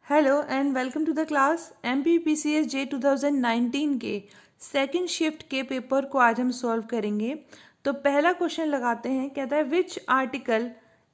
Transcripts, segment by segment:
Hello and welcome to the class MPPCS J 2019 के second shift के paper को आज हम सॉल्व करेंगे। तो पहला क्वेश्चन लगाते हैं। कहता है which article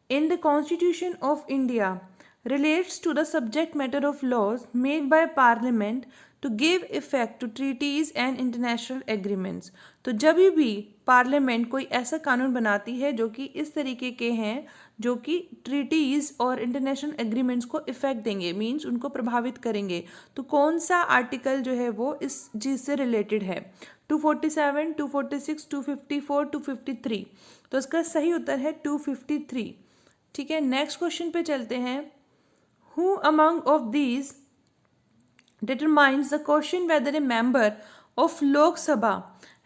in the constitution of India relates to the subject matter of laws made by parliament to give effect to treaties and international agreements। तो जब भी पार्लियामेंट कोई ऐसा कानून बनाती है जो कि इस तरीके के हैं जो कि ट्रीटीज और इंटरनेशनल एग्रीमेंट्स को इफेक्ट देंगे, मींस उनको प्रभावित करेंगे, तो कौन सा आर्टिकल जो है वो इस चीज़ से रिलेटेड है। 247, 246, 254, 253। तो इसका सही उत्तर है 253। ठीक है, नेक्स्ट क्वेश्चन पे चलते हैं। Who among of these determines the question whether a member of Lok Sabha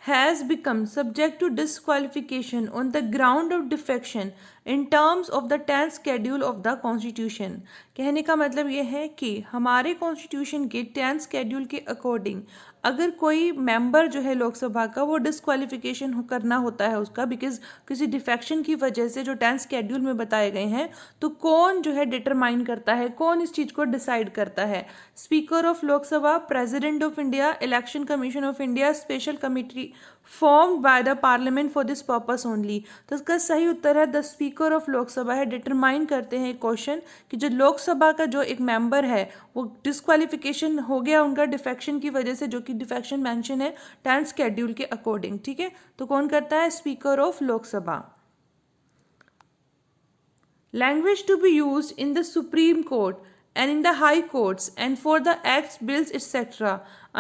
has become subject to disqualification on the ground of defection in terms of the 10th schedule of the constitution। कहने का मतलब यह है कि हमारे constitution के 10th schedule के according अगर कोई मेंबर जो है लोकसभा का वो डिस्क्वालिफिकेशन करना होता है उसका बिकॉज किसी डिफेक्शन की वजह से जो 10th schedule में बताए गए हैं, तो कौन जो है डिटरमाइन करता है, कौन इस चीज़ को डिसाइड करता है। Speaker of Lok Sabha, president of India, election commission of India, special committee formed by the parliament for this purpose only. तो इसका सही उत्तर है द स्पीकर ऑफ लोकसभा है। डिटरमाइन करते हैं क्वेश्चन कि जो लोकसभा का जो एक मेंबर है वो डिस्क्वालिफिकेशन हो गया उनका डिफेक्शन की वजह से, जो कि डिफेक्शन मेंशन है 10th schedule के अकॉर्डिंग। ठीक है, तो कौन करता है? Speaker of Lok Sabha. Language to be used in the Supreme Court and in the High Courts and for the acts, bills, etc.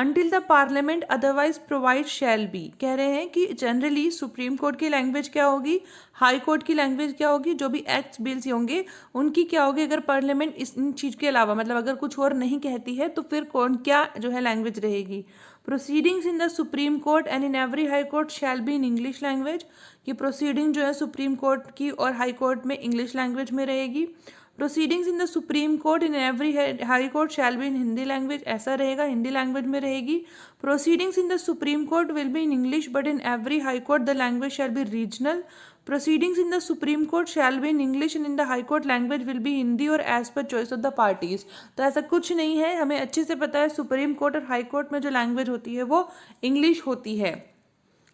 until the Parliament otherwise provides shall be। कह रहे हैं कि जनरली सुप्रीम कोर्ट की language क्या होगी, high court की language क्या होगी, जो भी एक्ट्स बिल्स होंगे उनकी क्या होगी अगर पार्लियामेंट इन चीज़ के अलावा, मतलब अगर कुछ और नहीं कहती है तो फिर कौन क्या जो है लैंग्वेज रहेगी। Proceedings in the supreme court and in every high court shall be in English language. कि प्रोसीडिंग जो है सुप्रीम कोर्ट की और हाई कोर्ट में इंग्लिश लैंग्वेज में रहेगी। Proceedings in the supreme court in every high court shall be in Hindi language, ऐसा रहेगा, हिंदी लैंग्वेज में रहेगी। Proceedings in the supreme court will be in English but in every high court the language shall be regional. Proceedings in the Supreme Court shall be in English and in the High Court language will be Hindi और as per choice of the parties। तो ऐसा कुछ नहीं है, हमें अच्छे से पता है सुप्रीम कोर्ट और हाई कोर्ट में जो लैंग्वेज होती है वो इंग्लिश होती है।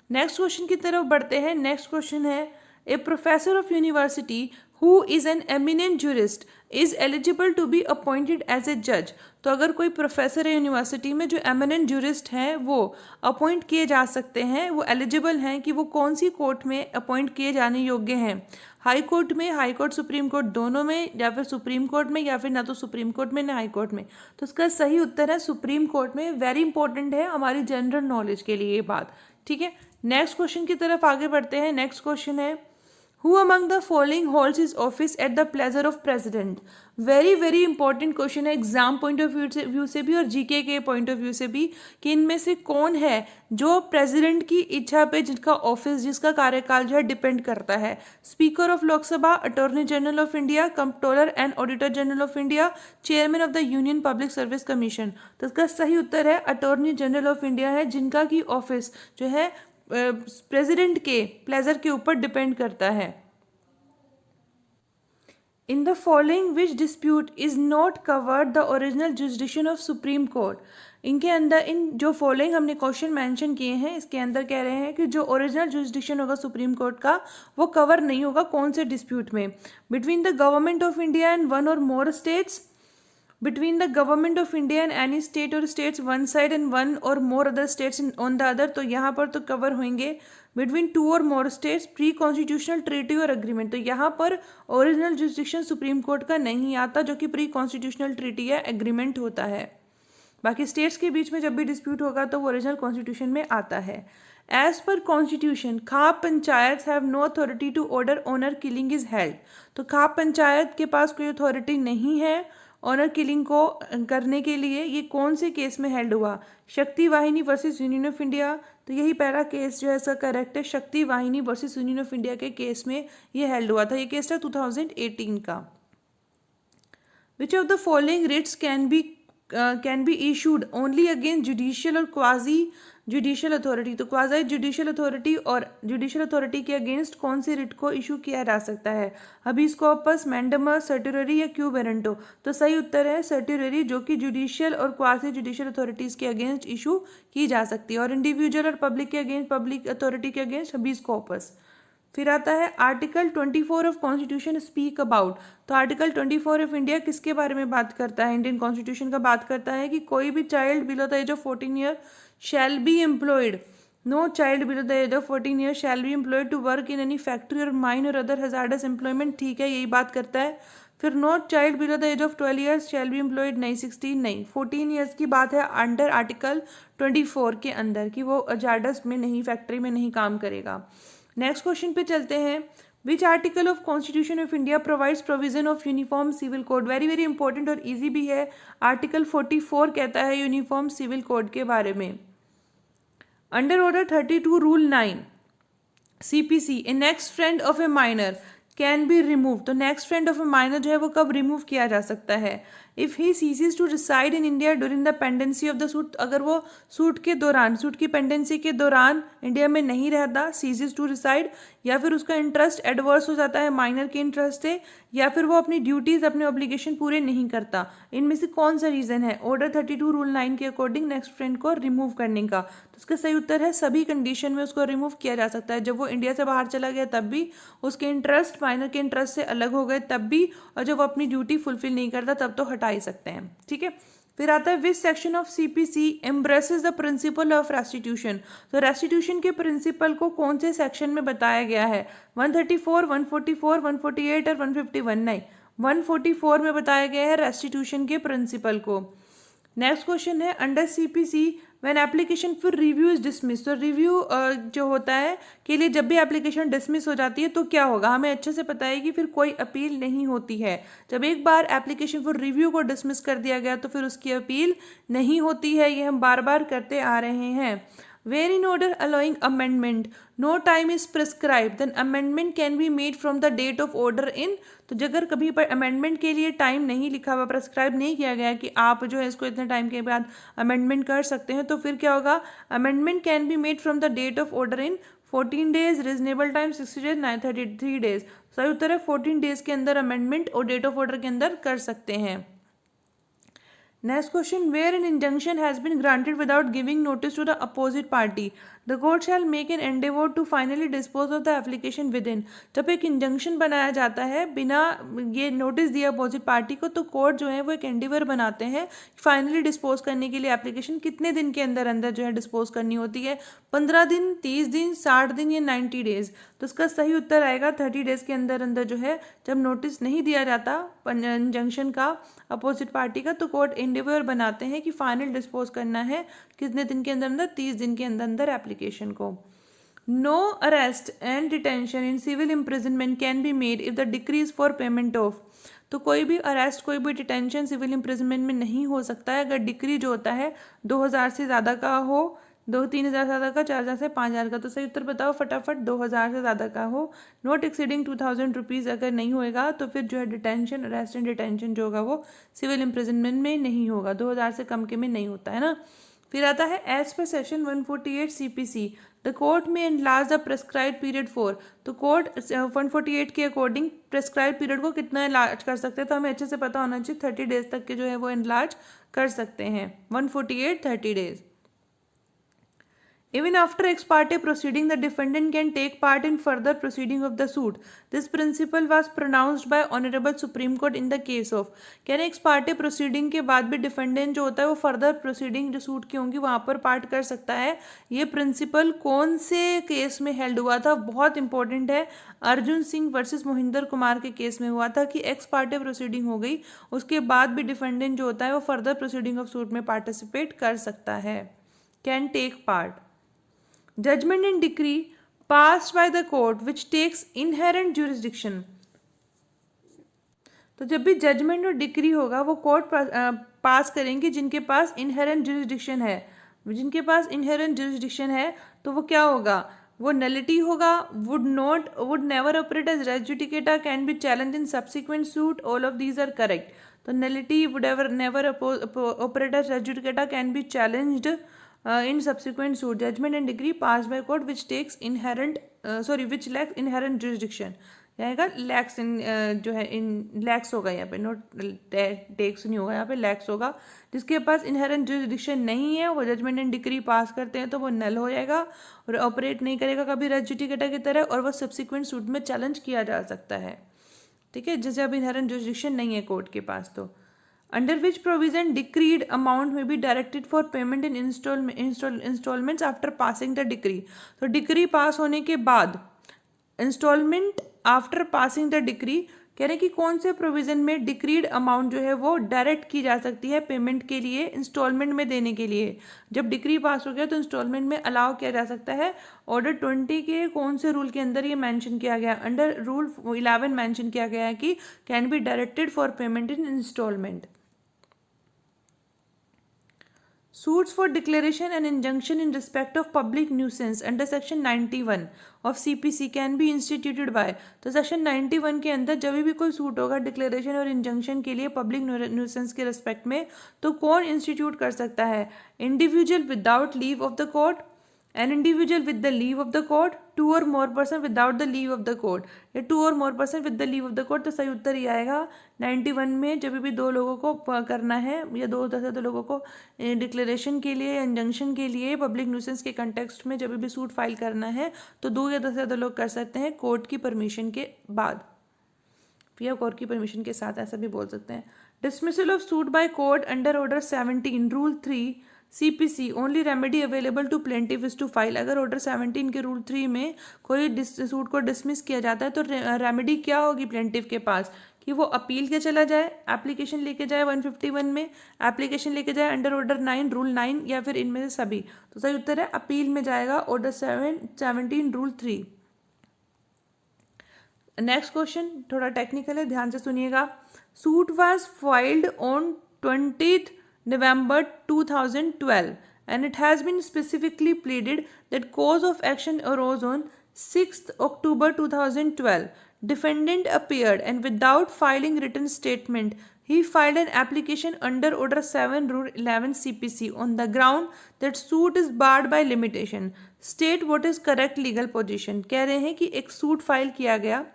नेक्स्ट क्वेश्चन की तरफ बढ़ते हैं। नेक्स्ट क्वेश्चन है a professor of university who is an eminent jurist is eligible to be appointed as a जज। तो अगर कोई प्रोफेसर है यूनिवर्सिटी में जो एमिनेंट जूरिस्ट हैं वो अपॉइंट किए जा सकते हैं, वो एलिजिबल हैं कि वो कौन सी कोर्ट में अपॉइंट किए जाने योग्य हैं। हाई कोर्ट में, हाई कोर्ट सुप्रीम कोर्ट दोनों में, या फिर सुप्रीम कोर्ट में, या फिर ना तो सुप्रीम कोर्ट में ना हाई कोर्ट में। तो इसका सही उत्तर है सुप्रीम कोर्ट में। वेरी इंपॉर्टेंट है हमारी जनरल नॉलेज के लिए ये बात। ठीक है, नेक्स्ट क्वेश्चन की तरफ आगे बढ़ते हैं। नेक्स्ट क्वेश्चन है who among the following holds his office at the pleasure of president. Very very important question है एग्जाम पॉइंट ऑफ व्यू से भी और जीके के पॉइंट ऑफ व्यू से भी, कि इनमें से कौन है जो प्रेसिडेंट की इच्छा पे जिसका ऑफिस, जिसका कार्यकाल जो है डिपेंड करता है। Speaker of Lok Sabha, attorney general of India, controller and auditor general of India, chairman of the union public service commission. तो इसका सही उत्तर है अटॉर्नी जनरल ऑफ इंडिया है, जिनका की ऑफिस जो है प्रेसिडेंट के प्लेजर के ऊपर डिपेंड करता है। In the following which dispute is not covered the original jurisdiction of supreme court. इनके अंदर इन जो फॉलोइंग हमने क्वेश्चन मेंशन किए हैं इसके अंदर कह रहे हैं कि जो ओरिजिनल जुरिसडिक्शन होगा सुप्रीम कोर्ट का वो कवर नहीं होगा कौन से डिस्प्यूट में। Between the government of India and one or more states, between the government of India and any state or states one side and one or more other states on the other, तो यहाँ पर तो cover होंगे between two or more states, pre constitutional treaty और agreement. तो यहाँ पर original jurisdiction supreme court का नहीं आता, जो कि प्री कॉन्स्टिट्यूशनल ट्रीटी या एग्रीमेंट होता है। बाकी स्टेट्स के बीच में जब भी डिस्प्यूट होगा तो वो ओरिजिनल कॉन्स्टिट्यूशन में आता है। As per constitution khap panchayat have no authority to order honour killing is held. तो खाप पंचायत के पास कोई अथॉरिटी नहीं है ऑनर किलिंग को करने के लिए। ये कौन से केस में हेल्ड हुआ? शक्ति वाहिनी वर्सेस यूनियन ऑफ इंडिया। तो यही पहला केस जो है इसका करेक्ट है, शक्ति वाहिनी वर्सेस यूनियन ऑफ इंडिया के केस में ये हेल्ड हुआ था। ये केस था 2018 का। Which of the following writs can be issued only against judicial और क्वाजी जुडिशियल अथॉरिटी, तो क्वाज़ी जुडिशियल अथॉरिटी और जुडिशियल अथॉरिटी के अगेंस्ट कौन सी रिट को इशू किया जा सकता है? हबीस कॉर्पस, मैंडेमस, सर्टिलरी या क्यू वारंटो? तो सही उत्तर है सर्टिलरी, जो कि जुडिशियल और क्वाज़ी जुडिशियल अथॉरिटीज़ के अगेंस्ट इशू की जा सकती है, और इंडिविजुअल और पब्लिक के अगेंस्ट, पब्लिक अथॉरिटी के अगेंस्ट हबीस कॉर्पस। फिर आता है article 24 of constitution speak about, तो आर्टिकल 24 ऑफ इंडिया किसके बारे में बात करता है? इंडियन कॉन्स्टिट्यूशन का बात करता है कि कोई भी child below the age of 14 year shall be employed, no child below the age of 14 year shall be employed to work in any factory और माइन और अदर हजार्डस एम्प्लॉयमेंट, ठीक है, यही बात करता है। फिर no child below the age of 12 years shall be employed, नहीं 16 नहीं, 14 ईयर्स की बात है अंडर आर्टिकल 24 के अंदर, कि वो हजार्डस में नहीं, फैक्ट्री में नहीं काम करेगा। नेक्स्ट क्वेश्चन पे चलते हैं। Which article of constitution of India provides provision of uniform civil code? Very very important और इजी भी है। आर्टिकल 44 कहता है यूनिफॉर्म सिविल कोड के बारे में। Under order 32 rule 9 CPC, a next friend of a minor can be remove, तो next friend of a minor जो है वो कब रिमूव किया जा सकता है? If he ceases to reside in India during the pendency of the suit, अगर वो सूट के दौरान, सूट की पेंडेंसी के दौरान इंडिया में नहीं रहता, सीजेज टू रिसाइड, या फिर उसका इंटरेस्ट एडवर्स हो जाता है माइनर के इंटरेस्ट से, या फिर वो अपनी ड्यूटीज, अपने ऑब्लिगेशन पूरे नहीं करता, इनमें से कौन सा रीजन है ऑर्डर 32 रूल 9 के अकॉर्डिंग नेक्स्ट फ्रेंड को रिमूव करने का? तो उसका सही उत्तर है सभी कंडीशन में उसको रिमूव किया जा सकता है। जब वो इंडिया से बाहर चला गया तब भी, उसके इंटरेस्ट माइनर के इंटरेस्ट से अलग हो गए तब भी, और जब वो अपनी ड्यूटी फुलफिल नहीं करता तब तो हटा ही सकते हैं, ठीक है। फिर आता है विच section of CPC embraces the principle of restitution, तो रेस्टिट्यूशन के प्रिंसिपल को कौन से सेक्शन में बताया गया है? 134, 144, 148 और 151? नहीं, 144 में बताया गया है रेस्टिट्यूशन के प्रिंसिपल को। नेक्स्ट क्वेश्चन है अंडर CPC व्हेन एप्लीकेशन फिर रिव्यू इज डिसमिस, तो रिव्यू जो होता है के लिए जब भी एप्लीकेशन डिसमिस हो जाती है तो क्या होगा? हमें अच्छे से पता है कि फिर कोई अपील नहीं होती है। जब एक बार एप्लीकेशन फॉर रिव्यू को डिसमिस कर दिया गया तो फिर उसकी अपील नहीं होती है, ये हम बार बार करते आ रहे हैं। Where in order allowing amendment no time is prescribed, then amendment can be made from the date of order in, तो अगर कभी पर अमेंडमेंट के लिए टाइम नहीं लिखा हुआ, प्रेस्क्राइब नहीं किया गया कि आप जो है इसको इतने टाइम के बाद अमेंडमेंट कर सकते हैं, तो फिर क्या होगा? Amendment can be made from the date of order in 14 days, reasonable time 60 days, 933 days. सही उत्तर है 14 डेज के अंदर अमेंडमेंट और डेट ऑफ ऑर्डर के अंदर कर सकते हैं। Next question, where an injunction has been granted without giving notice to the opposite party, the court shall make an endeavor to finally dispose of the application within, जब एक injunction बनाया जाता है बिना ये नोटिस दिया अपोजिट पार्टी को, तो कोर्ट जो है वो एक एंडेवर बनाते हैं फाइनली डिस्पोज करने के लिए एप्लीकेशन कितने दिन के अंदर अंदर जो है डिस्पोज करनी होती है? 15 दिन, 30 दिन, 60 दिन या 90 डेज? तो इसका सही उत्तर आएगा 30 डेज के अंदर अंदर जो है, जब नोटिस नहीं दिया जाता इंजंक्शन का अपोजिट पार्टी का, तो कोर्ट एंडेवर बनाते हैं कि फाइनल डिस्पोज करना है कितने दिन के अंदर अंदर? 30 दिन के अंदर अंदर एप्लीकेशन को। No arrest and detention in civil imprisonment can be made if the decree is for payment of, तो कोई भी अरेस्ट, कोई भी डिटेंशन सिविल इम्प्रिजनमेंट में नहीं हो सकता है अगर डिक्री जो होता है 2000 से ज़्यादा का हो, 2-3 हज़ार से ज़्यादा का, 4,000 से 5,000 का। तो सही उत्तर बताओ फटाफट, 2,000 से ज़्यादा का हो, नॉट एक्सीडिंग 2,000 रुपीज़ अगर नहीं होएगा तो फिर जो है डिटेंशन, अरेस्ट एंड डिटेंशन जो होगा वो सिविल इम्प्रिजनमेंट में नहीं होगा, 2,000 से कम के में नहीं होता है ना। फिर आता है as per section 148 CPC the court may enlarge the prescribe period for, तो कोर्ट 148 के अकॉर्डिंग प्रेस्क्राइब पीरियड को कितना एनलार्ज कर सकते हैं? तो हमें अच्छे से पता होना चाहिए 30 डेज तक के जो है वो एनलार्ज कर सकते हैं। 148 30 days. Even after ex parte proceeding, the defendant can take part in further proceeding of the suit. This principle was pronounced by Honorable Supreme Court in the case of, कहने ex parte proceeding के बाद भी defendant जो होता है वो further proceeding जो suit की होंगी वहाँ पर पार्ट कर सकता है। ये प्रिंसिपल कौन से केस में हेल्ड हुआ था? बहुत इंपॉर्टेंट है, अर्जुन सिंह वर्सेस मोहिंदर कुमार के केस में हुआ था कि एक्स पार्टे प्रोसीडिंग हो गई, उसके बाद भी डिफेंडेंट जो होता है वो फर्दर प्रोसीडिंग ऑफ सूट में पार्टिसिपेट कर सकता है, can take part. Judgment and decree passed by the court which takes inherent jurisdiction, तो जब भी जजमेंट और डिक्री होगा वो कोर्ट पास करेंगे जिनके पास इनहेरेंट जुरिस्डिक्शन है, जिनके पास इनहेरेंट जुरिस्डिक्शन है तो वो क्या होगा? वो नलिटी होगा, would never operate as res judicata, can be challenge in subsequent suit, all of these are correct. तो nullity, would never operate as res judicata, can be challenged in subsequent suit, judgment and decree passed by court which takes which lacks inherent jurisdiction. रहेगा लैक्स इन जो है इन लैक्स होगा यहाँ पे, note takes नहीं होगा यहाँ पे, लैक्स होगा. जिसके पास इनहेरेंट जुरिडिक्शन नहीं है वो जजमेंट एंड डिक्री पास करते हैं तो वो नल हो जाएगा और ऑपरेट नहीं करेगा कभी रेस जुडिकेटा की तरह, और वो सब्सिक्वेंट सूट में चैलेंज किया जा सकता है. ठीक है, जैसे अब इनहेरेंट जुरिडिक्शन नहीं है कोर्ट के पास. तो under which provision decreed amount may be directed for payment in instalments after passing the decree. तो डिक्री पास होने के बाद instalment after passing the decree, कह रहे हैं कि कौन से प्रोविजन में डिक्रीड अमाउंट जो है वो डायरेक्ट की जा सकती है पेमेंट के लिए, इंस्टॉलमेंट में देने के लिए. जब डिक्री पास हो गया तो इंस्टॉलमेंट में अलाउ किया जा सकता है. ऑर्डर 20 के कौन से रूल के अंदर ये मेंशन किया गया? अंडर रूल 11 मेंशन किया गया है कि can be directed for payment in instalment. Suits for declaration and injunction in respect of public nuisance under section 91 of CPC can be instituted by. तो section 91 के अंदर जब भी कोई सूट होगा डिक्लेरेशन और इंजंक्शन के लिए पब्लिक न्यूसेंस के रिस्पेक्ट में, तो कौन इंस्टीट्यूट कर सकता है? Individual without leave of the court, an individual with the leave of the court, two or more person without the leave of the court, या two or more person with the leave of the court. तो सही उत्तर ये आएगा 91 में. जब भी दो लोगों को करना है या दो से लोगों को डिक्लेरेशन के लिए, इंजंक्शन के लिए, पब्लिक न्यूसेंस के कंटेक्स्ट में जब भी सूट फाइल करना है तो 2 या 10 से ज़्यादा लोग कर सकते हैं कोर्ट की परमिशन के बाद या कोर्ट की परमिशन के साथ, ऐसा भी बोल सकते हैं. Dismissal of suit by court under order 17 rule 3 CPC only remedy available to plaintiff is to file. अगर ऑर्डर 17 के रूल 3 में कोई सूट को डिसमिस किया जाता है तो रेमेडी क्या होगी प्लेंटिफ के पास? कि वो अपील के चला जाए, एप्लीकेशन लेके जाए 151 में, एप्लीकेशन लेके जाए अंडर ऑर्डर 9 रूल 9, या फिर इनमें से सभी. तो सही उत्तर है अपील में जाएगा ऑर्डर 17 रूल 3. नेक्स्ट क्वेश्चन थोड़ा टेक्निकल है, ध्यान से सुनिएगा. Suit was filed on 20 November 2012 and it has been specifically pleaded that cause of action arose on 6th October 2012. Defendant appeared and without filing written statement he filed an application under order 7 rule 11 CPC on the ground that suit is barred by limitation. State what is correct legal position. कह रहे हैं कि एक suit file किया गया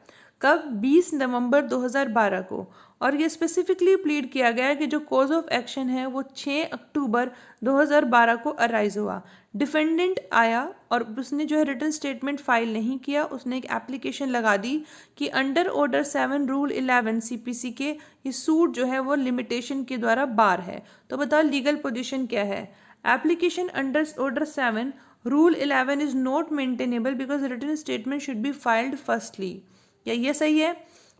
कब? 20 नवंबर 2012 को, और ये स्पेसिफिकली प्लीड किया गया है कि जो कॉज ऑफ एक्शन है वो 6 अक्टूबर 2012 को अराइज हुआ. डिफेंडेंट आया और उसने जो है रिटन स्टेटमेंट फाइल नहीं किया, उसने एक एप्लीकेशन लगा दी कि अंडर ऑर्डर 7 रूल 11 CPC के ये सूट जो है वो लिमिटेशन के द्वारा बार है. तो बताओ लीगल पोजीशन क्या है? Application under order 7 rule 11 is not maintainable because written statement should be filed firstly. या ये सही है?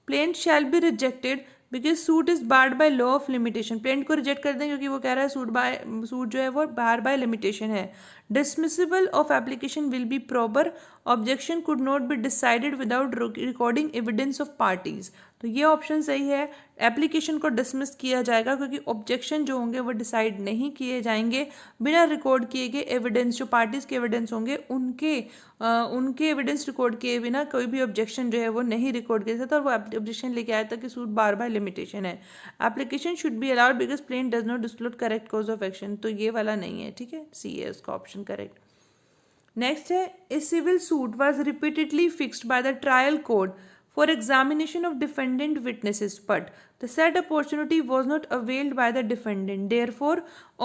Plaint shall be rejected because suit is barred by law of limitation. Plaint को रिजेक्ट कर दें क्योंकि वो कह रहा है सूट जो है वो बार बाय लिमिटेशन है. Dismissible of application will be proper. Objection could not be decided without recording evidence of parties. तो ये ऑप्शन सही है. एप्लीकेशन को डिसमिस किया जाएगा क्योंकि ऑब्जेक्शन जो होंगे वो डिसाइड नहीं किए जाएंगे बिना रिकॉर्ड किए गए एविडेंस, जो पार्टीज के एविडेंस होंगे उनके एविडेंस रिकॉर्ड किए बिना कोई भी ऑब्जेक्शन जो है वो नहीं रिकॉर्ड किया जाता, और वो ऑब्जेक्शन लेके आया था कि सूट बार बाय लिमिटेशन है. Application should be allowed because plaint does not disclose correct cause of action. तो ये वाला नहीं है, ठीक है, सी है उसका ऑप्शन करेक्ट. नेक्स्ट है a civil suit was repeatedly fixed by the trial court for examination of defendant witnesses, but the said opportunity was not availed by the defendant. Therefore,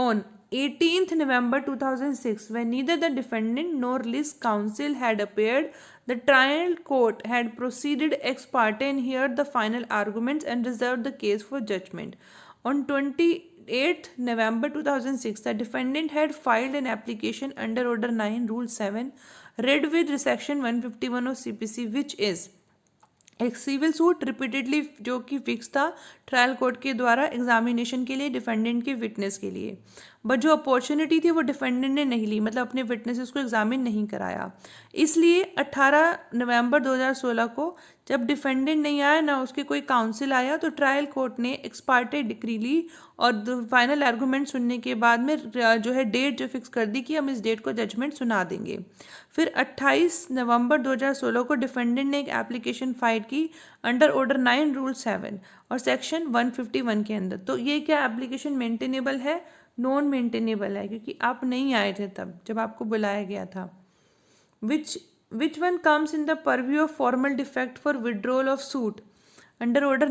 on 18th November 2006, when neither the defendant nor his counsel had appeared, the trial court had proceeded ex parte and heard the final arguments and reserved the case for judgment. On 28th November 2006, the defendant had filed an application under Order 9, Rule 7, read with Section 151 of CPC, which is एक civil suit repeatedly जो कि fix था trial court के द्वारा examination के लिए defendant के witness के लिए, बट जो अपॉर्चुनिटी थी वो डिफेंडेंट ने नहीं ली, मतलब अपने विटनेसेस को एग्जामिन नहीं कराया. इसलिए 18 नवंबर 2016 को जब डिफेंडेंट नहीं आया ना उसके कोई काउंसिल आया तो ट्रायल कोर्ट ने एक्स पार्टे डिक्री ली और फाइनल आर्गूमेंट सुनने के बाद में जो है डेट जो फिक्स कर दी कि हम इस डेट को जजमेंट सुना देंगे. फिर 28 नवंबर 2016 को डिफेंडेंट ने एक एप्लीकेशन फाइल की अंडर ऑर्डर 9 रूल 7 और सेक्शन 151 के अंदर. तो ये क्या एप्लीकेशन मेंटेनेबल है? नॉन मेंटेनेबल है क्योंकि आप नहीं आए थे तब जब आपको बुलाया गया था। Which one comes in the purview of formal defect for withdrawal of suit under order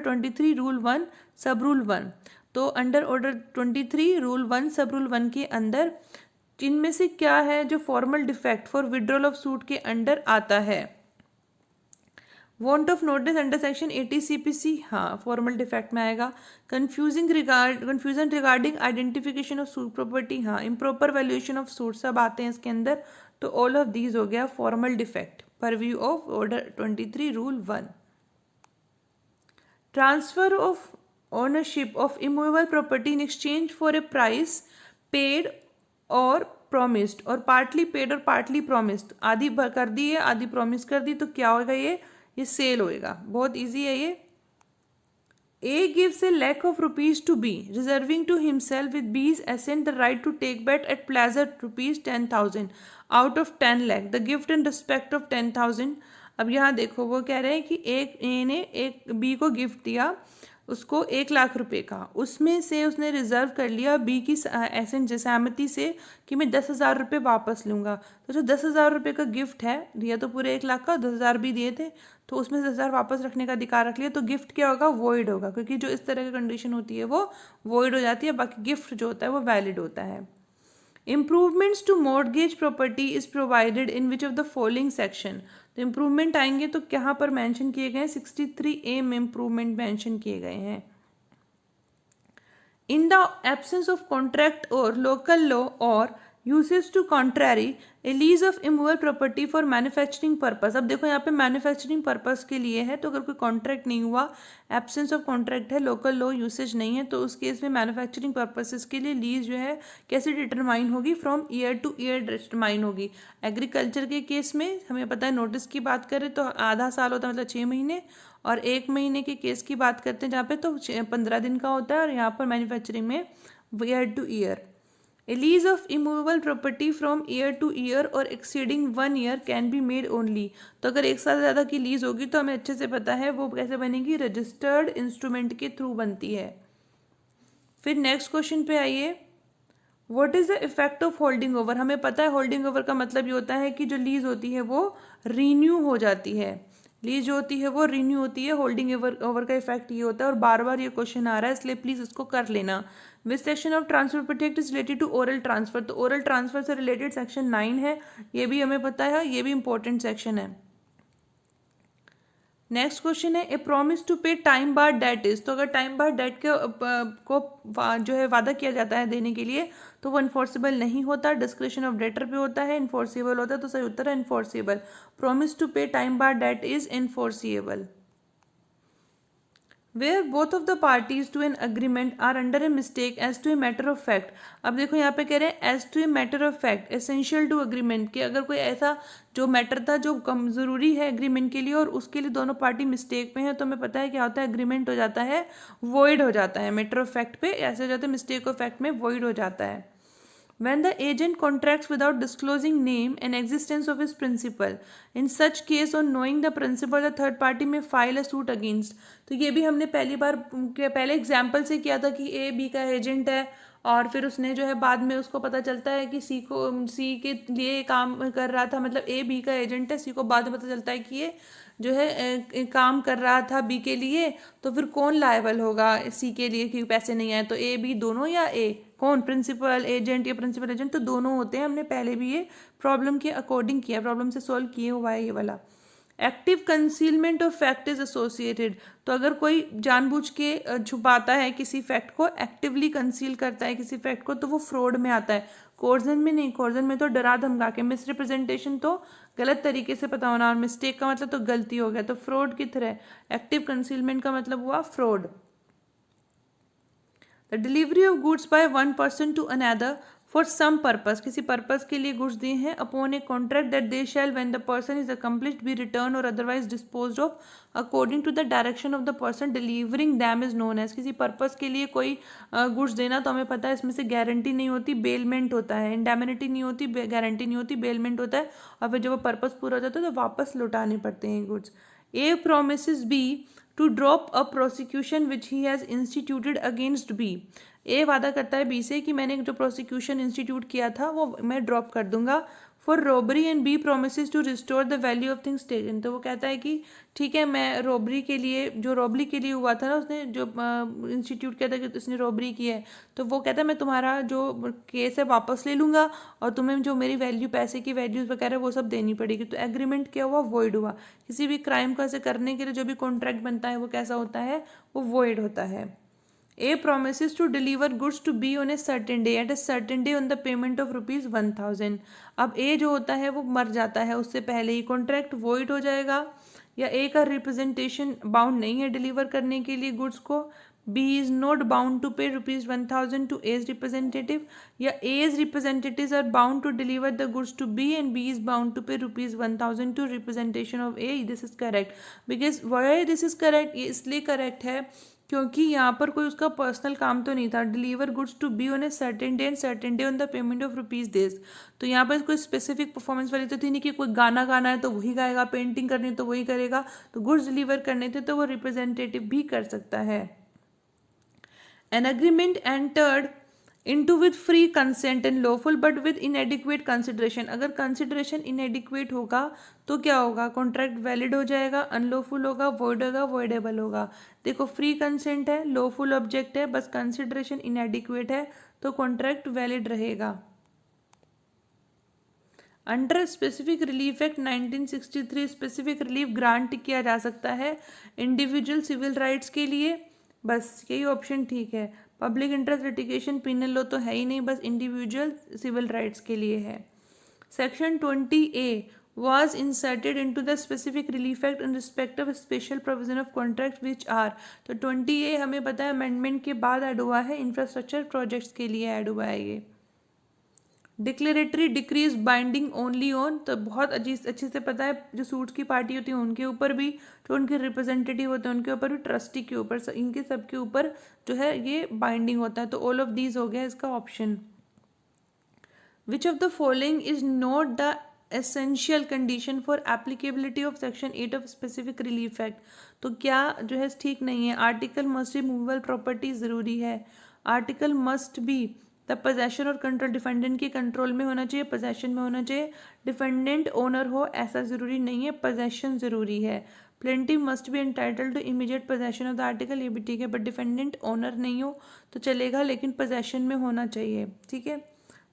23 rule 1 सब रूल 1। तो अंडर ऑर्डर 23 रूल 1 सब रूल 1 के अंदर इनमें से क्या है जो formal defect for withdrawal of suit के अंडर आता है? Want of notice under section 80 CPC, हाँ फॉर्मल डिफेक्ट में आएगा। Confusion regarding identification of suit property, हाँ इम्प्रॉपर वैल्यूएशन ऑफ सूट, सब आते हैं इसके अंदर। तो ऑल ऑफ दीज हो गया formal defect purview of order 23 rule 1। Transfer of ownership of immovable property in exchange for a price paid और प्रोमिस्ड, और पार्टली पेड और पार्टली प्रोमिस्ड, आधी कर दी है आधी प्रोमिस कर दी, तो क्या होगा ये सेल होएगा। बहुत इजी है ये। A gives a lakh of rupees to B, reserving to himself with B's assent the right to take back at pleasure rupees 10,000 out of 10 lakh, the gift in respect of 10,000। अब यहाँ देखो वो कह रहे हैं कि एक A ने एक B को गिफ्ट दिया उसको 1 लाख रुपए का, उसमें से उसने रिजर्व कर लिया बी की एसेंट सहमति से कि मैं 10,000 रुपये वापस लूँगा। तो जो 10,000 रुपये का गिफ्ट है, दिया तो पूरे 1 लाख का, 10,000 भी दिए थे, तो उसमें 10,000 वापस रखने का अधिकार रख लिया, तो गिफ्ट क्या होगा? वॉइड होगा, क्योंकि जो इस तरह की कंडीशन होती है वो वॉइड हो जाती है, बाकी गिफ्ट जो होता है वो वैलिड होता है। Improvements to mortgage property is provided in which of the following section. तो इम्प्रूवमेंट आएंगे तो कहाँ पर मेंशन किए गए हैं? 63A में इम्प्रूवमेंट मेंशन किए गए हैं। In the absence of contract or local law or usage to contrary a lease of immovable property for manufacturing purpose. अब देखो यहाँ पे मैन्युफैक्चरिंग पर्पस के लिए है, तो अगर कोई कॉन्ट्रैक्ट नहीं हुआ, एब्सेंस ऑफ कॉन्ट्रैक्ट है, लोकल लॉ यूसेज नहीं है, तो उस केस में मैन्युफैक्चरिंग पर्पसेस के लिए लीज जो है कैसे डिटरमाइन होगी? From year two year determine होगी। एग्रीकल्चर के केस में हमें पता है, नोटिस की बात करें तो आधा साल होता है, मतलब 6 महीने, और 1 महीने के केस की बात करते हैं जहाँ पे तो 15 दिन का होता है, और यहाँ पर मैन्युफैक्चरिंग में year two year. A lease of immovable property from year to year or exceeding 1 year can be made only। तो अगर 1 साल से ज़्यादा की लीज होगी तो हमें अच्छे से पता है वो कैसे बनेगी? रजिस्टर्ड इंस्ट्रूमेंट के थ्रू बनती है। फिर नेक्स्ट क्वेश्चन पे आइए। What is the effect of holding over? हमें पता है होल्डिंग ओवर का मतलब ये होता है कि जो लीज होती है वो रीन्यू हो जाती है, लीज जो होती है वो रीन्यू होती है। होल्डिंग ओवर का इफेक्ट ये होता है, और बार बार ये क्वेश्चन आ रहा है, इसलिए प्लीज इसको कर लेना। Which section of transfer protect is related to oral transfer? तो ओरल ट्रांसफर से रिलेटेड सेक्शन 9 है, ये भी हमें पता है, ये भी इंपॉर्टेंट सेक्शन है। नेक्स्ट क्वेश्चन है, a promise to pay time bar debt is. तो अगर टाइम बार डेट को जो है वादा किया जाता है देने के लिए, तो वो इन्फोर्सेबल नहीं होता, डिस्क्रिप्शन ऑफ डेटर पे होता है, इन्फोर्सेबल होता है। तो सही उत्तर है enforceable. Promise to pay time bar debt is enforceable. Where both of the parties to an agreement are under a mistake as to a matter of fact। अब देखो यहाँ पे कह रहे हैं as to a matter of fact essential to agreement, कि अगर कोई ऐसा जो मैटर था जो कम ज़रूरी है एग्रीमेंट के लिए और उसके लिए दोनों पार्टी मिस्टेक में है, तो हमें पता है क्या होता है? एग्रीमेंट हो जाता है वॉइड हो जाता है। मैटर ऑफ फैक्ट पे ऐसे हो जाता है, मिस्टेक ऑफ फैक्ट में वॉइड हो जाता है। When the agent contracts without disclosing name and existence of his principal, in such case on knowing the principal the third party may file a suit against। तो ये भी हमने पहले example से किया था कि ए बी का एजेंट है, और फिर उसने जो है बाद में उसको पता चलता है कि सी के लिए काम कर रहा था, मतलब ए बी का एजेंट है, सी को बाद में पता चलता है कि ये जो है काम कर रहा था बी के लिए, तो फिर कौन लायबल होगा सी के लिए कि पैसे नहीं आए? तो ए बी दोनों, या ए कौन? प्रिंसिपल एजेंट या प्रिंसिपल एजेंट, तो दोनों होते हैं। हमने पहले भी ये प्रॉब्लम के अकॉर्डिंग किया, प्रॉब्लम से सॉल्व किए हुआ है ये वाला। Active concealment of fact is associated. तो अगर कोई जानबूझ के छुपाता है किसी फैक्ट को, एक्टिवली कंसील करता है किसी फैक्ट को, तो वो फ्रॉड में आता है, कोर्जन में नहीं। कोर्जन में तो डरा धमका के, मिसरिप्रेजेंटेशन तो गलत तरीके से पता होना, और मिस्टेक का मतलब तो गलती हो गया, तो फ्रॉड की तरह। एक्टिव कंसीलमेंट का मतलब हुआ fraud. The delivery of goods by one person to another for some purpose, किसी पर्पस के लिए गुड्स दिए हैं, upon a contract that they shall when the person is accomplished be return or otherwise disposed of according to the direction of the person delivering them is known as. किसी purpose के लिए कोई goods देना, तो हमें पता है इसमें से गारंटी नहीं होती, बेलमेंट होता है। इंडेमनिटी नहीं होती, गारंटी नहीं होती, बेलमेंट होता है, और फिर जब वो पर्पस पूरा हो जाता है तो वापस लौटाने पड़ते हैं goods. A promises B to drop a prosecution which he has instituted against B। ए वादा करता है बी से कि मैंने जो प्रोसिक्यूशन इंस्टीट्यूट किया था वो मैं ड्रॉप कर दूंगा for robbery and B promises to restore the value of things taken. तो वो कहता है कि ठीक है, मैं रॉबरी के लिए, जो रॉबरी के लिए हुआ था ना, उसने जो इंस्टीट्यूट किया था कि उसने रॉबरी की है, तो वो कहता है मैं तुम्हारा जो केस है वापस ले लूँगा और तुम्हें जो मेरी वैल्यू, पैसे की वैल्यूज वगैरह वो सब देनी पड़ेगी। तो एग्रीमेंट क्या हुआ, वॉइड हुआ। किसी भी क्राइम को ऐसे करने के लिए जो भी कॉन्ट्रैक्ट बनता है वो कैसा होता है, वो वॉइड होता है। A promises to deliver goods to B on a certain day at a certain day on the payment of ₹1000। अब A जो होता है वो मर जाता है उससे पहले ही, कॉन्ट्रैक्ट वॉइड हो जाएगा। या A का रिप्रेजेंटेशन बाउंड नहीं है डिलीवर करने के लिए गुड्स को। B is not bound to pay ₹1000 to A's representative, या A's representatives are bound to deliver the goods to B and B is bound to pay ₹1000 to representation of A। This is correct because why this is correct, ये इसलिए correct है क्योंकि यहाँ पर कोई उसका personal काम तो नहीं था। Deliver goods to B on a certain day and certain day on the payment of ₹10। तो यहाँ पर कोई स्पेसिफिक परफॉर्मेंस वाली तो थी नहीं कि कोई गाना गाना है तो वही गाएगा, पेंटिंग करनी है तो वही करेगा। तो गुड्स डिलीवर करने थे तो वो रिप्रेजेंटेटिव भी कर सकता है। An agreement entered into with free consent and lawful but with inadequate consideration। अगर consideration inadequate होगा तो क्या होगा, कॉन्ट्रैक्ट वैलिड हो जाएगा, अनलॉफुल होगा, void होगा, voidable होगा। देखो फ्री कंसेंट है, लॉफुल ऑब्जेक्ट है, बस कंसिडरेशन inadequate है तो कॉन्ट्रैक्ट वैलिड रहेगा। Under specific relief act 1963 specific relief grant किया जा सकता है इंडिविजुअल सिविल राइट्स के लिए, बस यही ऑप्शन ठीक है। Public interest litigation penal law तो है ही नहीं, बस इंडिविजुअल सिविल राइट्स के लिए है। Section 20A was inserted into the specific relief act in respect of special provision of contract which are। तो 20A हमें पता है अमेंडमेंट के बाद ऐड हुआ है, इंफ्रास्ट्रक्चर प्रोजेक्ट्स के लिए ऐड हुआ है ये। Declaratory decrease binding only on, तो बहुत अच्छे से पता है जो सूट्स की पार्टी होती है उनके ऊपर भी, जो उनके रिप्रेजेंटेटिव होते हैं उनके ऊपर भी, ट्रस्टी के ऊपर, इनके सबके ऊपर जो है ये बाइंडिंग होता है। तो ऑल ऑफ दीज हो गया इसका option. Which of the following is not the essential condition for applicability of section 8 of specific relief act. तो क्या जो है ठीक नहीं है। Article must be movable property ज़रूरी है, article must be the possession और कंट्रोल डिफेंडेंट के कंट्रोल में होना चाहिए, पोजेशन में होना चाहिए, डिफेंडेंट ओनर हो ऐसा ज़रूरी नहीं है, पोजेशन ज़रूरी है। Plaintiff must be entitled to immediate possession of the article, ये भी ठीक है, बट डिफेंडेंट ओनर नहीं हो तो चलेगा, लेकिन पोजेशन में होना चाहिए, ठीक है।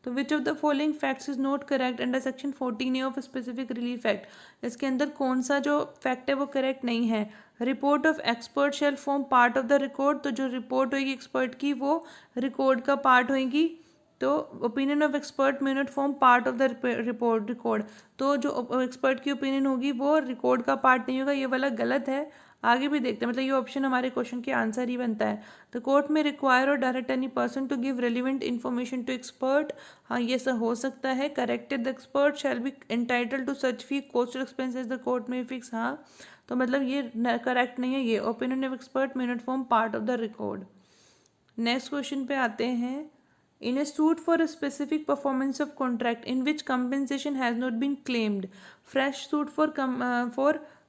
तो विच of the following facts is not correct under section 14A of specific relief act. इसके अंदर कौन सा जो फैक्ट है वो करेक्ट नहीं है। Report of expert shall form part of the record, तो जो रिपोर्ट होगी एक्सपर्ट की वो रिकॉर्ड का पार्ट होगी। तो opinion of expert may not form part of the record, तो जो एक्सपर्ट की ओपिनियन होगी वो रिकॉर्ड का पार्ट नहीं होगा, ये वाला गलत है। आगे भी देखते हैं, मतलब ये ऑप्शन हमारे क्वेश्चन के आंसर ही बनता है। द कोर्ट में रिक्वायर और direct any person to give relevant information to expert, हाँ ये सब हो सकता है। Corrected the expert shall be entitled to such fee cost expenses the court may fix, हाँ तो मतलब ये करेक्ट नहीं है। ये opinion of expert may not form part of the record. Next question पे आते हैं। In a suit for a specific performance of contract in which compensation has not been claimed, fresh suit for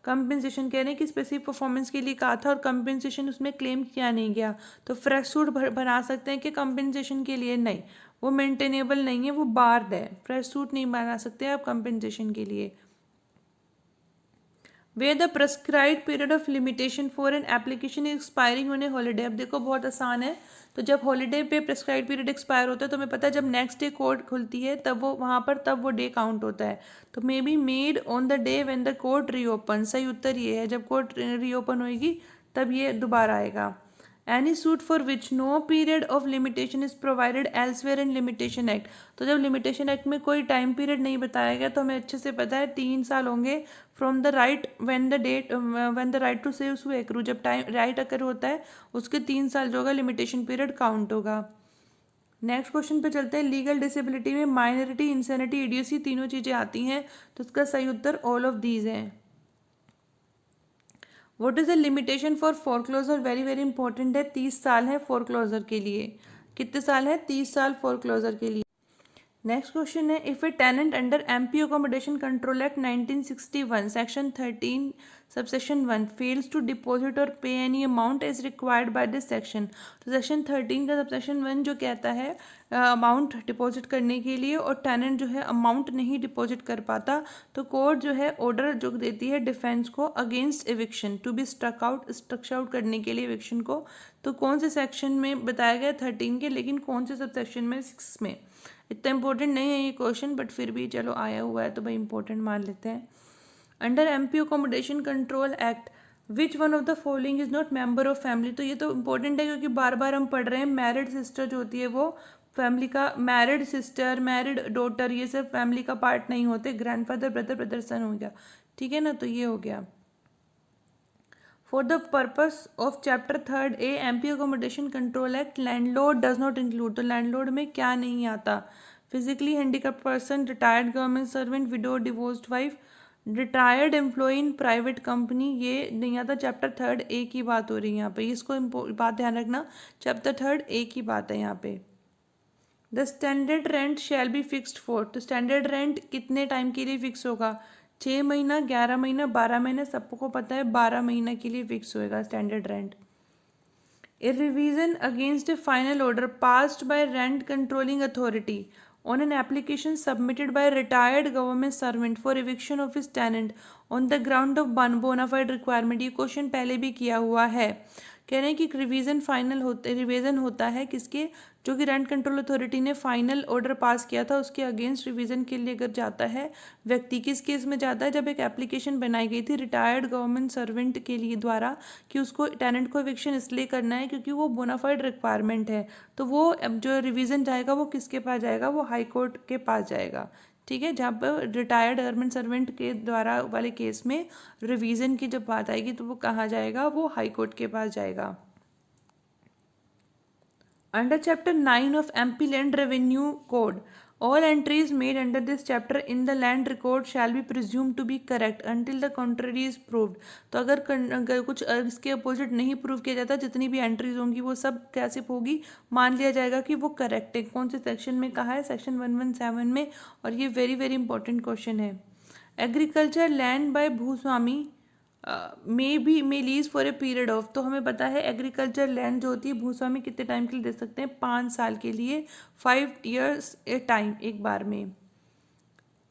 compensation कह रहे हैं कि specific performance के लिए कहा था और कंपेंसेशन उसमें क्लेम किया नहीं गया, तो फ्रेश सूट बना सकते हैं कि कंपेंसेशन के लिए नहीं, वो मेंटेनेबल नहीं है, वो बार्ड है, फ्रेश सूट नहीं बना सकते आप कंपेंसेशन के लिए। Way the prescribed period of limitation for an application is expiring on A holiday. अब देखो बहुत आसान है, तो जब हॉलीडे पे प्रेस्क्राइब्ड पीरियड एक्सपायर होता है तो हमें पता है जब नेक्स्ट डे कोर्ट खुलती है तब वो वहाँ पर तब वो डे काउंट होता है। तो may be made on the day when the court reopen, सही उत्तर ये है, जब कोर्ट रीओपन होगी तब ये दोबारा आएगा। Any suit for which no period of limitation is provided elsewhere in limitation act, तो जब लिमिटेशन एक्ट में कोई टाइम पीरियड नहीं बताया गया तो हमें अच्छे से पता है 3 साल होंगे from the right when the right to save sue accrue, जब टाइम राइट अकर होता है उसके 3 साल जो होगा लिमिटेशन पीरियड काउंट होगा। नेक्स्ट क्वेश्चन पे चलते हैं। लीगल डिसेबिलिटी में माइनॉरिटी, इंसैनिटी, इडियोसी तीनों चीज़ें आती हैं, तो इसका सही उत्तर ऑल ऑफ दीज है। What is the limitation for foreclosure, very very important है, 30 साल है फोरक्लोजर के लिए। कितने साल है, 30 साल फोरक्लोजर के लिए। नेक्स्ट क्वेश्चन है। If a tenant under MP accommodation control act 1961 section 13 subsection 1 fails to deposit और pay any amount as required by this section. तो सेक्शन 13 का सबसेक्शन 1 जो कहता है अमाउंट डिपॉजिट करने के लिए और टेनेंट जो है अमाउंट नहीं डिपॉजिट कर पाता, तो कोर्ट जो है ऑर्डर जो देती है डिफेंस को against eviction to be struck out करने के लिए एविक्शन को। तो कौन से सेक्शन में बताया गया 13 के, लेकिन कौन से सबसेक्शन में 6 में। इतना इंपॉर्टेंट नहीं है ये क्वेश्चन, बट फिर भी चलो आया हुआ है तो भाई इंपॉर्टेंट मान लेते हैं। Under MP accommodation control act which one of the following is not member of family. तो ये तो इंपॉर्टेंट है क्योंकि बार बार हम पढ़ रहे हैं मैरिड सिस्टर जो होती है वो फैमिली का, मैरिड सिस्टर मैरिड डॉटर ये सब फैमिली का पार्ट नहीं होते। ग्रैंडफादर ब्रदर ब्रदर सन हो गया, ठीक है ना, तो ये हो गया। For the purpose of chapter 3 A MP accommodation control act landlord does not include. तो लैंडलॉर्ड में क्या नहीं आता, physically handicapped person, retired government servant, widow, divorced wife, retired employee in private company, ये नहीं आता। चैप्टर 3 ए की बात हो रही है यहाँ पे, इसको बात ध्यान रखना, चैप्टर 3 ए की बात है यहाँ पे। The standard rent shall be fixed for. तो स्टैंडर्ड रेंट कितने टाइम के लिए फिक्स होगा, 6 महीना, 11 महीना, 12 महीना, सबको पता है 12 महीना के लिए फिक्स होएगा standard rent. A revision against A final order passed by rent controlling authority on an application submitted by a retired government servant for eviction of his tenant on the ground of bona fide requirement। ये question पहले भी किया हुआ है। कह रहे हैं कि रिवीजन होता है किसके, जो कि रेंट कंट्रोल अथॉरिटी ने फाइनल ऑर्डर पास किया था उसके अगेंस्ट रिवीजन के लिए अगर जाता है व्यक्ति। किस केस में जाता है, जब एक एप्लीकेशन बनाई गई थी रिटायर्ड गवर्नमेंट सर्वेंट के लिए द्वारा कि उसको टेनेंट को एविक्शन इसलिए करना है क्योंकि वो बोनाफाइड रिक्वायरमेंट है, तो वो जो रिवीजन जाएगा वो किसके पास जाएगा, वो हाई कोर्ट के पास जाएगा, ठीक है। जहाँ पर रिटायर्ड गवर्नमेंट सर्वेंट के द्वारा वाले केस में रिवीजन की जब बात आएगी तो वो कहाँ जाएगा, वो हाई कोर्ट के पास जाएगा। Under chapter 9 of MP land revenue code all entries made under this chapter in the land record shall be presumed to be correct until the contrary is proved। तो अगर कुछ इसके अपोजिट नहीं prove किया जाता, जितनी भी एंट्रीज होंगी वो सब कैसे होगी, मान लिया जाएगा कि वो करेक्ट है। कौन से सेक्शन में कहा है, सेक्शन 117 में, और ये वेरी वेरी इंपॉर्टेंट क्वेश्चन है। एग्रीकल्चर लैंड बाय भूस्वामी may lease for a period of. तो हमें पता है एग्रीकल्चर लैंड जो होती है भूस्वामी कितने टाइम के लिए दे सकते हैं, 5 साल के लिए, 5 years ए टाइम, एक बार में।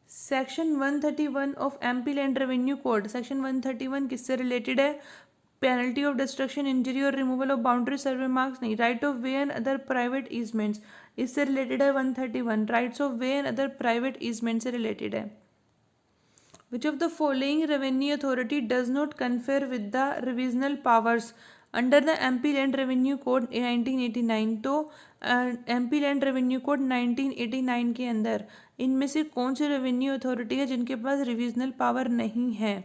Section 131 of MP land revenue code, section 131 किससे रिलेटेड है, penalty of destruction, injury or removal of boundary survey marks नहीं, right of way and other private easements, इससे रिलेटेड है 131, rights of way and other private easement से related है। Which of the following revenue authority does not confer with the revisional powers under the MP Land Revenue Code 1989। तो MP Land Revenue Code 1989 के अंदर इनमें से कौन सी revenue authority है जिनके पास रिविजनल पावर नहीं है,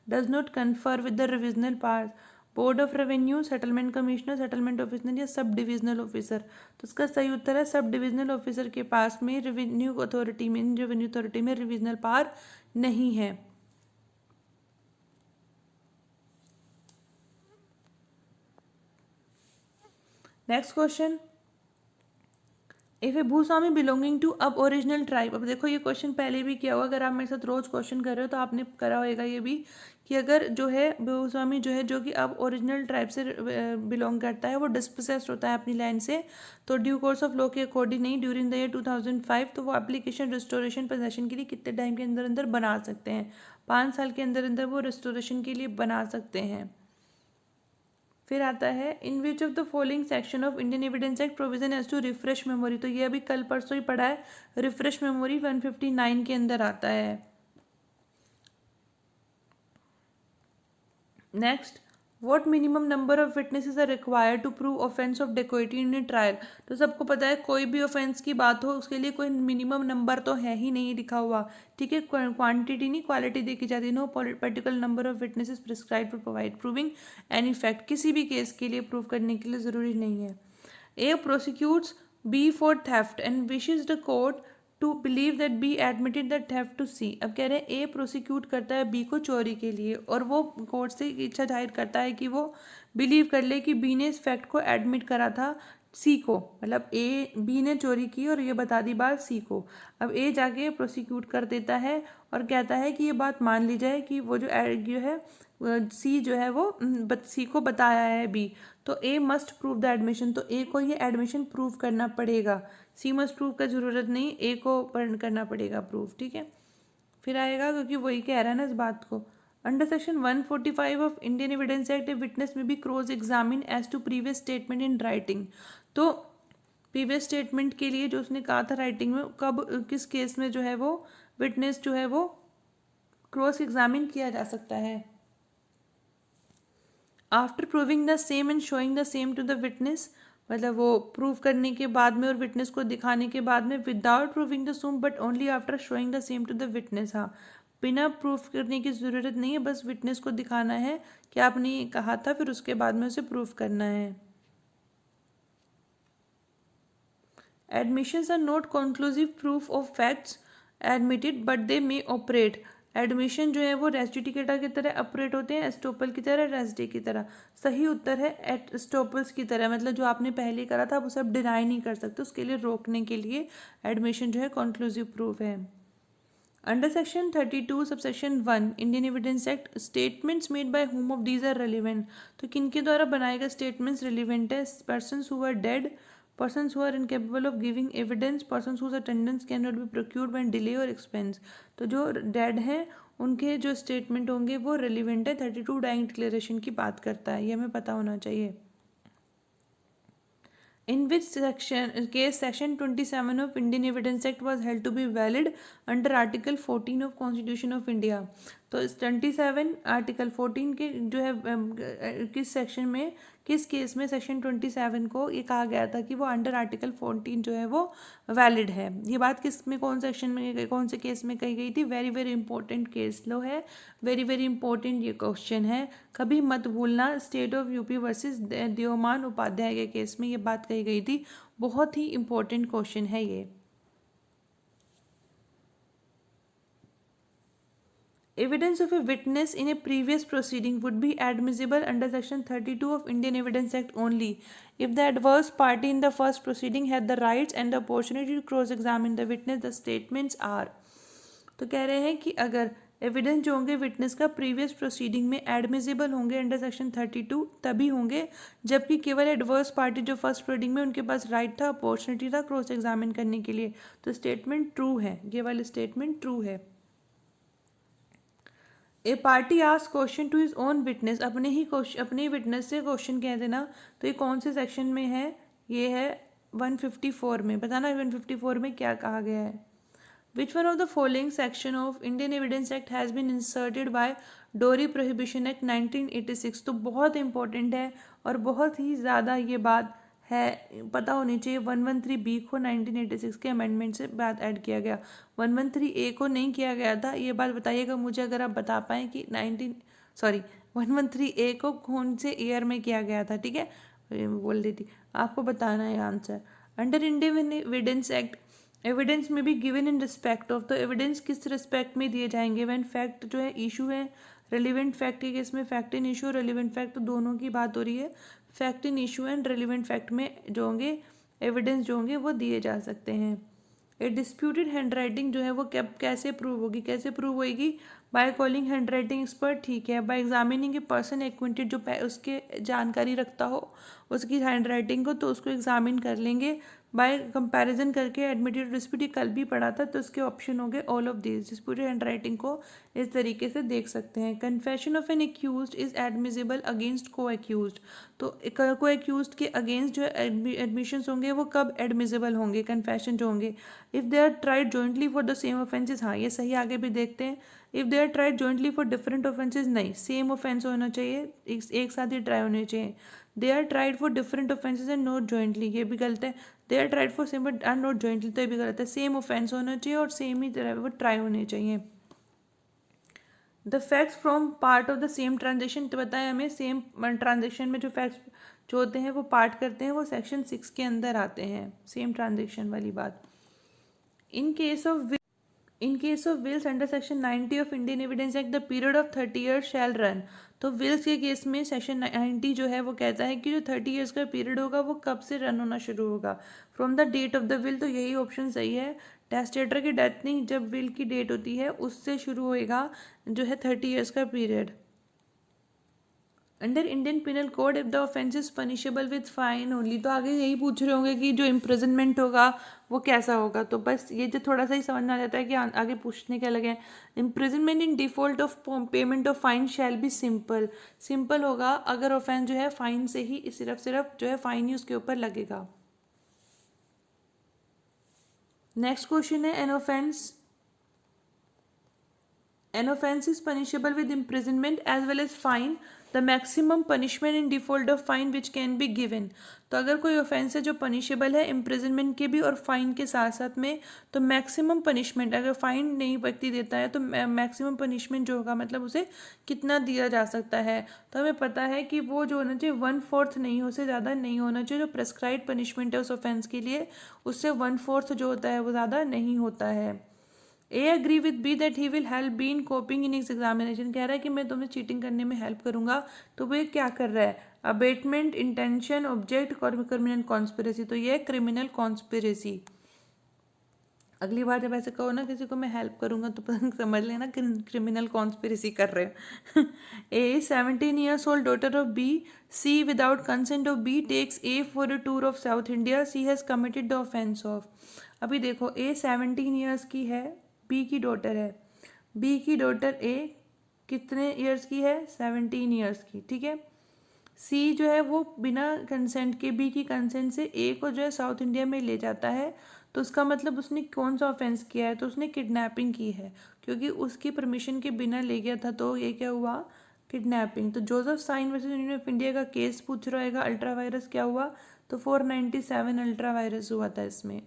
does not confer with the revisional power, board of revenue, settlement commissioner, settlement officer या सब डिविजनल ऑफिसर। तो इसका सही उत्तर है सब डिविजनल ऑफिसर के पास में रेवेन्यू अथॉरिटी में रिविजनल पावर नहीं है। नेक्स्ट क्वेश्चन, इफ ए भूस्वामी belonging to aboriginal tribe. अब देखो ये क्वेश्चन पहले भी किया हुआ, अगर आप मेरे साथ रोज क्वेश्चन कर रहे हो तो आपने करा होगा ये भी कि अगर जो है भूस्वामी जो है जो कि अब ओरिजिनल ट्राइब से बिलोंग करता है वो डिस्पोसेस्ड होता है अपनी लैंड से, तो ड्यू कोर्स ऑफ लॉ के अकॉर्डिंग नहीं, ड्यूरिंग द ईयर 2005, तो वो एप्लीकेशन रिस्टोरेशन पोजेशन के लिए कितने टाइम के अंदर अंदर बना सकते हैं, 5 साल के अंदर अंदर वो रिस्टोरेशन के लिए बना सकते हैं। फिर आता है in which of the following section of Indian evidence act provision as to refresh memory. तो ये अभी कल परसों ही पढ़ा है, रिफ्रेश मेमोरी 159 के अंदर आता है। Next, what minimum number of witnesses are required to prove offence of dacoity in trial. तो सबको पता है कोई भी ऑफेंस की बात हो उसके लिए कोई मिनिमम नंबर तो है ही नहीं लिखा हुआ, ठीक है, क्वांटिटी नहीं क्वालिटी देखी जाती। No particular number of witnesses prescribe to provide proving any fact, किसी भी केस के लिए प्रूव करने के लिए ज़रूरी नहीं है। A prosecutes B for theft and wishes the court to believe that B admitted the theft to C. अब कह रहे हैं ए प्रोसिक्यूट करता है बी को चोरी के लिए और वो कोर्ट से इच्छा जाहिर करता है कि वो बिलीव कर ले कि बी ने इस फैक्ट को एडमिट करा था सी को, मतलब बी ने चोरी की और ये बता दी बात सी को। अब ए जाके प्रोसिक्यूट कर देता है और कहता है कि ये बात मान ली जाए कि वो जो है सी जो है वो सी को बताया है बी, तो ए मस्ट प्रूव द एडमिशन, तो ए को ये एडमिशन प्रूव करना पड़ेगा। सी मस्ट प्रूव का ज़रूरत नहीं, ए को करना पड़ेगा प्रूव, ठीक है। फिर आएगा क्योंकि वही कह रहा है ना इस बात को। Under section 145 of Indian evidence act a witness may be cross examine as to previous statement in writing, तो प्रीवियस स्टेटमेंट के लिए जो उसने कहा था राइटिंग में, कब किस केस में जो है वो विटनेस जो है वो क्रॉस एग्जामिन किया जा सकता है। After proving the same and showing the same to the witness, मतलब वो प्रूव करने के बाद में और विटनेस को दिखाने के बाद में, without proving the same but only after showing the same to the witness. हाँ, बिना प्रूफ करने की ज़रूरत नहीं है, बस विटनेस को दिखाना है कि आपने ये कहा था, फिर उसके बाद में उसे प्रूफ करना है। Admissions are not conclusive proof of facts admitted but they may operate. Admission जो है वो रेस्टिटिकेटा की तरह ऑपरेट होते हैं, एस्टोपल की तरह, रेस्डे की तरह। सही उत्तर है एस्टोपल्स की तरह, मतलब जो आपने पहले करा था वो सब डिनाई नहीं कर सकते, उसके लिए रोकने के लिए एडमिशन जो है कंक्लूसिव प्रूफ है। Under section 32 subsection 1 Indian evidence act, statements made by whom of these are relevant, तो किनके द्वारा बनाए गए स्टेटमेंट्स रिलीवेंट है? Persons who are dead, persons who are incapable of giving evidence, persons whose attendance cannot be procured by delay or expense। तो जो dead हैं उनके जो स्टेटमेंट होंगे वो रिलीवेंट है, 32 डाइंग डिक्लेरेशन की बात करता है, ये हमें पता होना चाहिए। In which section 27 of Indian Evidence Act was held to be valid under Article 14 of Constitution of India। तो इस 27 आर्टिकल 14 के जो है किस सेक्शन में, किस केस में सेक्शन 27 को ये कहा गया था कि वो अंडर आर्टिकल 14 जो है वो वैलिड है। ये बात किस में, कौन सेक्शन में, कौन से केस में कही गई थी? Very very important case law है, वेरी वेरी इंपॉर्टेंट ये क्वेश्चन है, कभी मत भूलना। State of UP versus Deoman Upadhyaya के केस में ये बात कही गई थी, बहुत ही इंपॉर्टेंट क्वेश्चन है ये। Evidence of a witness in a previous proceeding would be admissible under section 32 of Indian Evidence Act only if the adverse party in the first proceeding had the rights and the opportunity to cross-examine the witness, the statements are। तो कह रहे हैं कि अगर evidence जो होंगे witness का previous proceeding में एडमिसिबल होंगे अंडर सेक्शन 32 तभी होंगे जबकि केवल एडवर्स पार्टी जो फर्स्ट प्रोसीडिंग में उनके पास राइट था, अपॉर्चुनिटी था क्रॉस एग्जामिन करने के लिए, तो स्टेटमेंट ट्रू है, ये वाली स्टेटमेंट ट्रू है। A party ask question to his own witness, अपने विटनेस से क्वेश्चन कह देना, तो ये कौन से सेक्शन में है? ये है 154 में। बताना 154 में क्या कहा गया है। Which one of the following section of Indian evidence act has been inserted by dowry prohibition act 1986। तो बहुत इंपॉर्टेंट है और बहुत ही ज़्यादा ये बात है, पता होनी चाहिए। 113B को 1986 के अमेंडमेंट से बात ऐड किया गया, 113A को नहीं किया गया था। ये बात बताइएगा मुझे अगर आप बता पाएँ कि 113A को कौन से ईयर में किया गया था, ठीक है, बोल देती, आपको बताना है answer. Under Indian evidence act evidence में भी गिवन इन रिस्पेक्ट ऑफ, तो एविडेंस किस रिस्पेक्ट में दिए जाएंगे? व्हेन फैक्ट जो है इशू है, रेलिवेंट फैक्ट के केस में fact in issue, relevant fact, तो दोनों की बात हो रही है। Fact in issue and relevant fact में जो होंगे एविडेंस जो होंगे वो दिए जा सकते हैं। ए डिस्प्यूटेड हैंड राइटिंग जो है वो कैसे प्रूव होगी? कैसे प्रूव होगी? By calling hand writing expert, ठीक है। बाय एग्जामिनिंग ए पर्सन एक्विंटेड, जो उसके जानकारी रखता हो उसकी हैंड राइटिंग को, तो उसको एग्जामिन कर लेंगे। बाय कंपैरिजन करके एडमिटेड डिस्प्यूट, कल भी पढ़ा था, तो उसके ऑप्शन हो गए all of these. Disputed hand writing को इस तरीके से देख सकते हैं। Confession of N accused is admissible against को एक्यूज्ड, तो को एक्यूज्ड के अगेंस्ट जो एडमिशन होंगे वो कब एडमिसिबल होंगे? कन्फेशन जो होंगे, if they are tried jointly for the same offences, हाँ ये सही, आगे भी देखते हैं। If they are tried jointly for different offences, नहीं, सेम ऑफेंस होना चाहिए, एक साथ ही ट्राई होने चाहिए। They are tried for different offences and not jointly, ये भी गलत है। They are tried for same but are not jointly, तो ये भी गलत है। सेम ऑफेंस होना चाहिए और सेम ही तरह वो ट्राई होने चाहिए। The facts from part of the same transaction, तो बताएं हमें सेम ट्रांजेक्शन में जो फैक्ट्स जो होते हैं वो पार्ट करते हैं, वो सेक्शन 6 के अंदर आते हैं, सेम ट्रांजेक्शन वाली बात। In case of wills under section 90 of Indian evidence act the period of 30 years shall run, तो विल्स के केस में सेक्शन 90 जो है वो कहता है कि जो 30 ईयर्स का पीरियड होगा वो कब से रन होना शुरू होगा? From the date of the will, तो यही ऑप्शन सही है। टेस्टेटर की डेथ नहीं, जब विल की डेट होती है उससे शुरू होएगा जो है 30 ईयर्स का period. Under Indian penal code if the offence is punishable with fine only, तो आगे यही पूछ रहे होंगे कि जो इम्प्रिजनमेंट होगा वो कैसा होगा। तो बस ये जो थोड़ा सा ही समझ में आ जाता है कि आगे पूछने क्या लगे। Imprisonment in default of payment of fine shall be simple, simple होगा अगर ऑफेंस जो है फाइन से ही सिर्फ सिर्फ जो है फाइन ही उसके ऊपर लगेगा। नेक्स्ट क्वेश्चन है an offense is punishable with imprisonment as well as fine, the maximum punishment in default of fine which can be given। तो अगर कोई ऑफेंस है जो पनिशेबल है इम्प्रिजनमेंट के भी और फाइन के साथ साथ में, तो मैक्सिमम पनिशमेंट, अगर फाइन नहीं व्यक्ति देता है तो मैक्सिमम पनिशमेंट जो होगा मतलब उसे कितना दिया जा सकता है। तो हमें पता है कि वो जो होना चाहिए 1/4 नहीं, उससे ज़्यादा नहीं होना चाहिए। जो प्रेस्क्राइब पनिशमेंट है उस ऑफेंस के लिए उससे 1/4 जो होता है वो ज़्यादा नहीं होता है। A agree with B that he will help B in copying in his examination, कह रहा है कि मैं तुम्हें चीटिंग करने में हेल्प करूंगा। तो वो ये क्या कर रहा है, abetment, intention, object, criminal conspiracy, तो ये क्रिमिनल कॉन्स्पिरेसी। अगली बार जब ऐसे कहो ना किसी को मैं हेल्प करूंगा तो समझ लेना क्रिमिनल कॉन्स्पिरेसी कर रहे हो। ए 17 years old daughter of B, C without consent of B takes A for a tour of South India, C has committed the offense of। अभी देखो A 17 years की है, B की डॉटर है, B की डॉटर A कितने years की है, 17 ईयर्स की, ठीक है। सी जो है वो बिना कंसेंट के, बी की कंसेंट से ए को जो है साउथ इंडिया में ले जाता है। तो उसका मतलब उसने कौन सा ऑफेंस किया है, तो उसने किडनैपिंग की है, क्योंकि उसकी परमिशन के बिना ले गया था, तो ये क्या हुआ, किडनैपिंग। तो Joseph Shine versus union of India का केस पूछ रहा है, अल्ट्रा वायरस क्या हुआ, तो 497 अल्ट्रा वायरस हुआ था इसमें,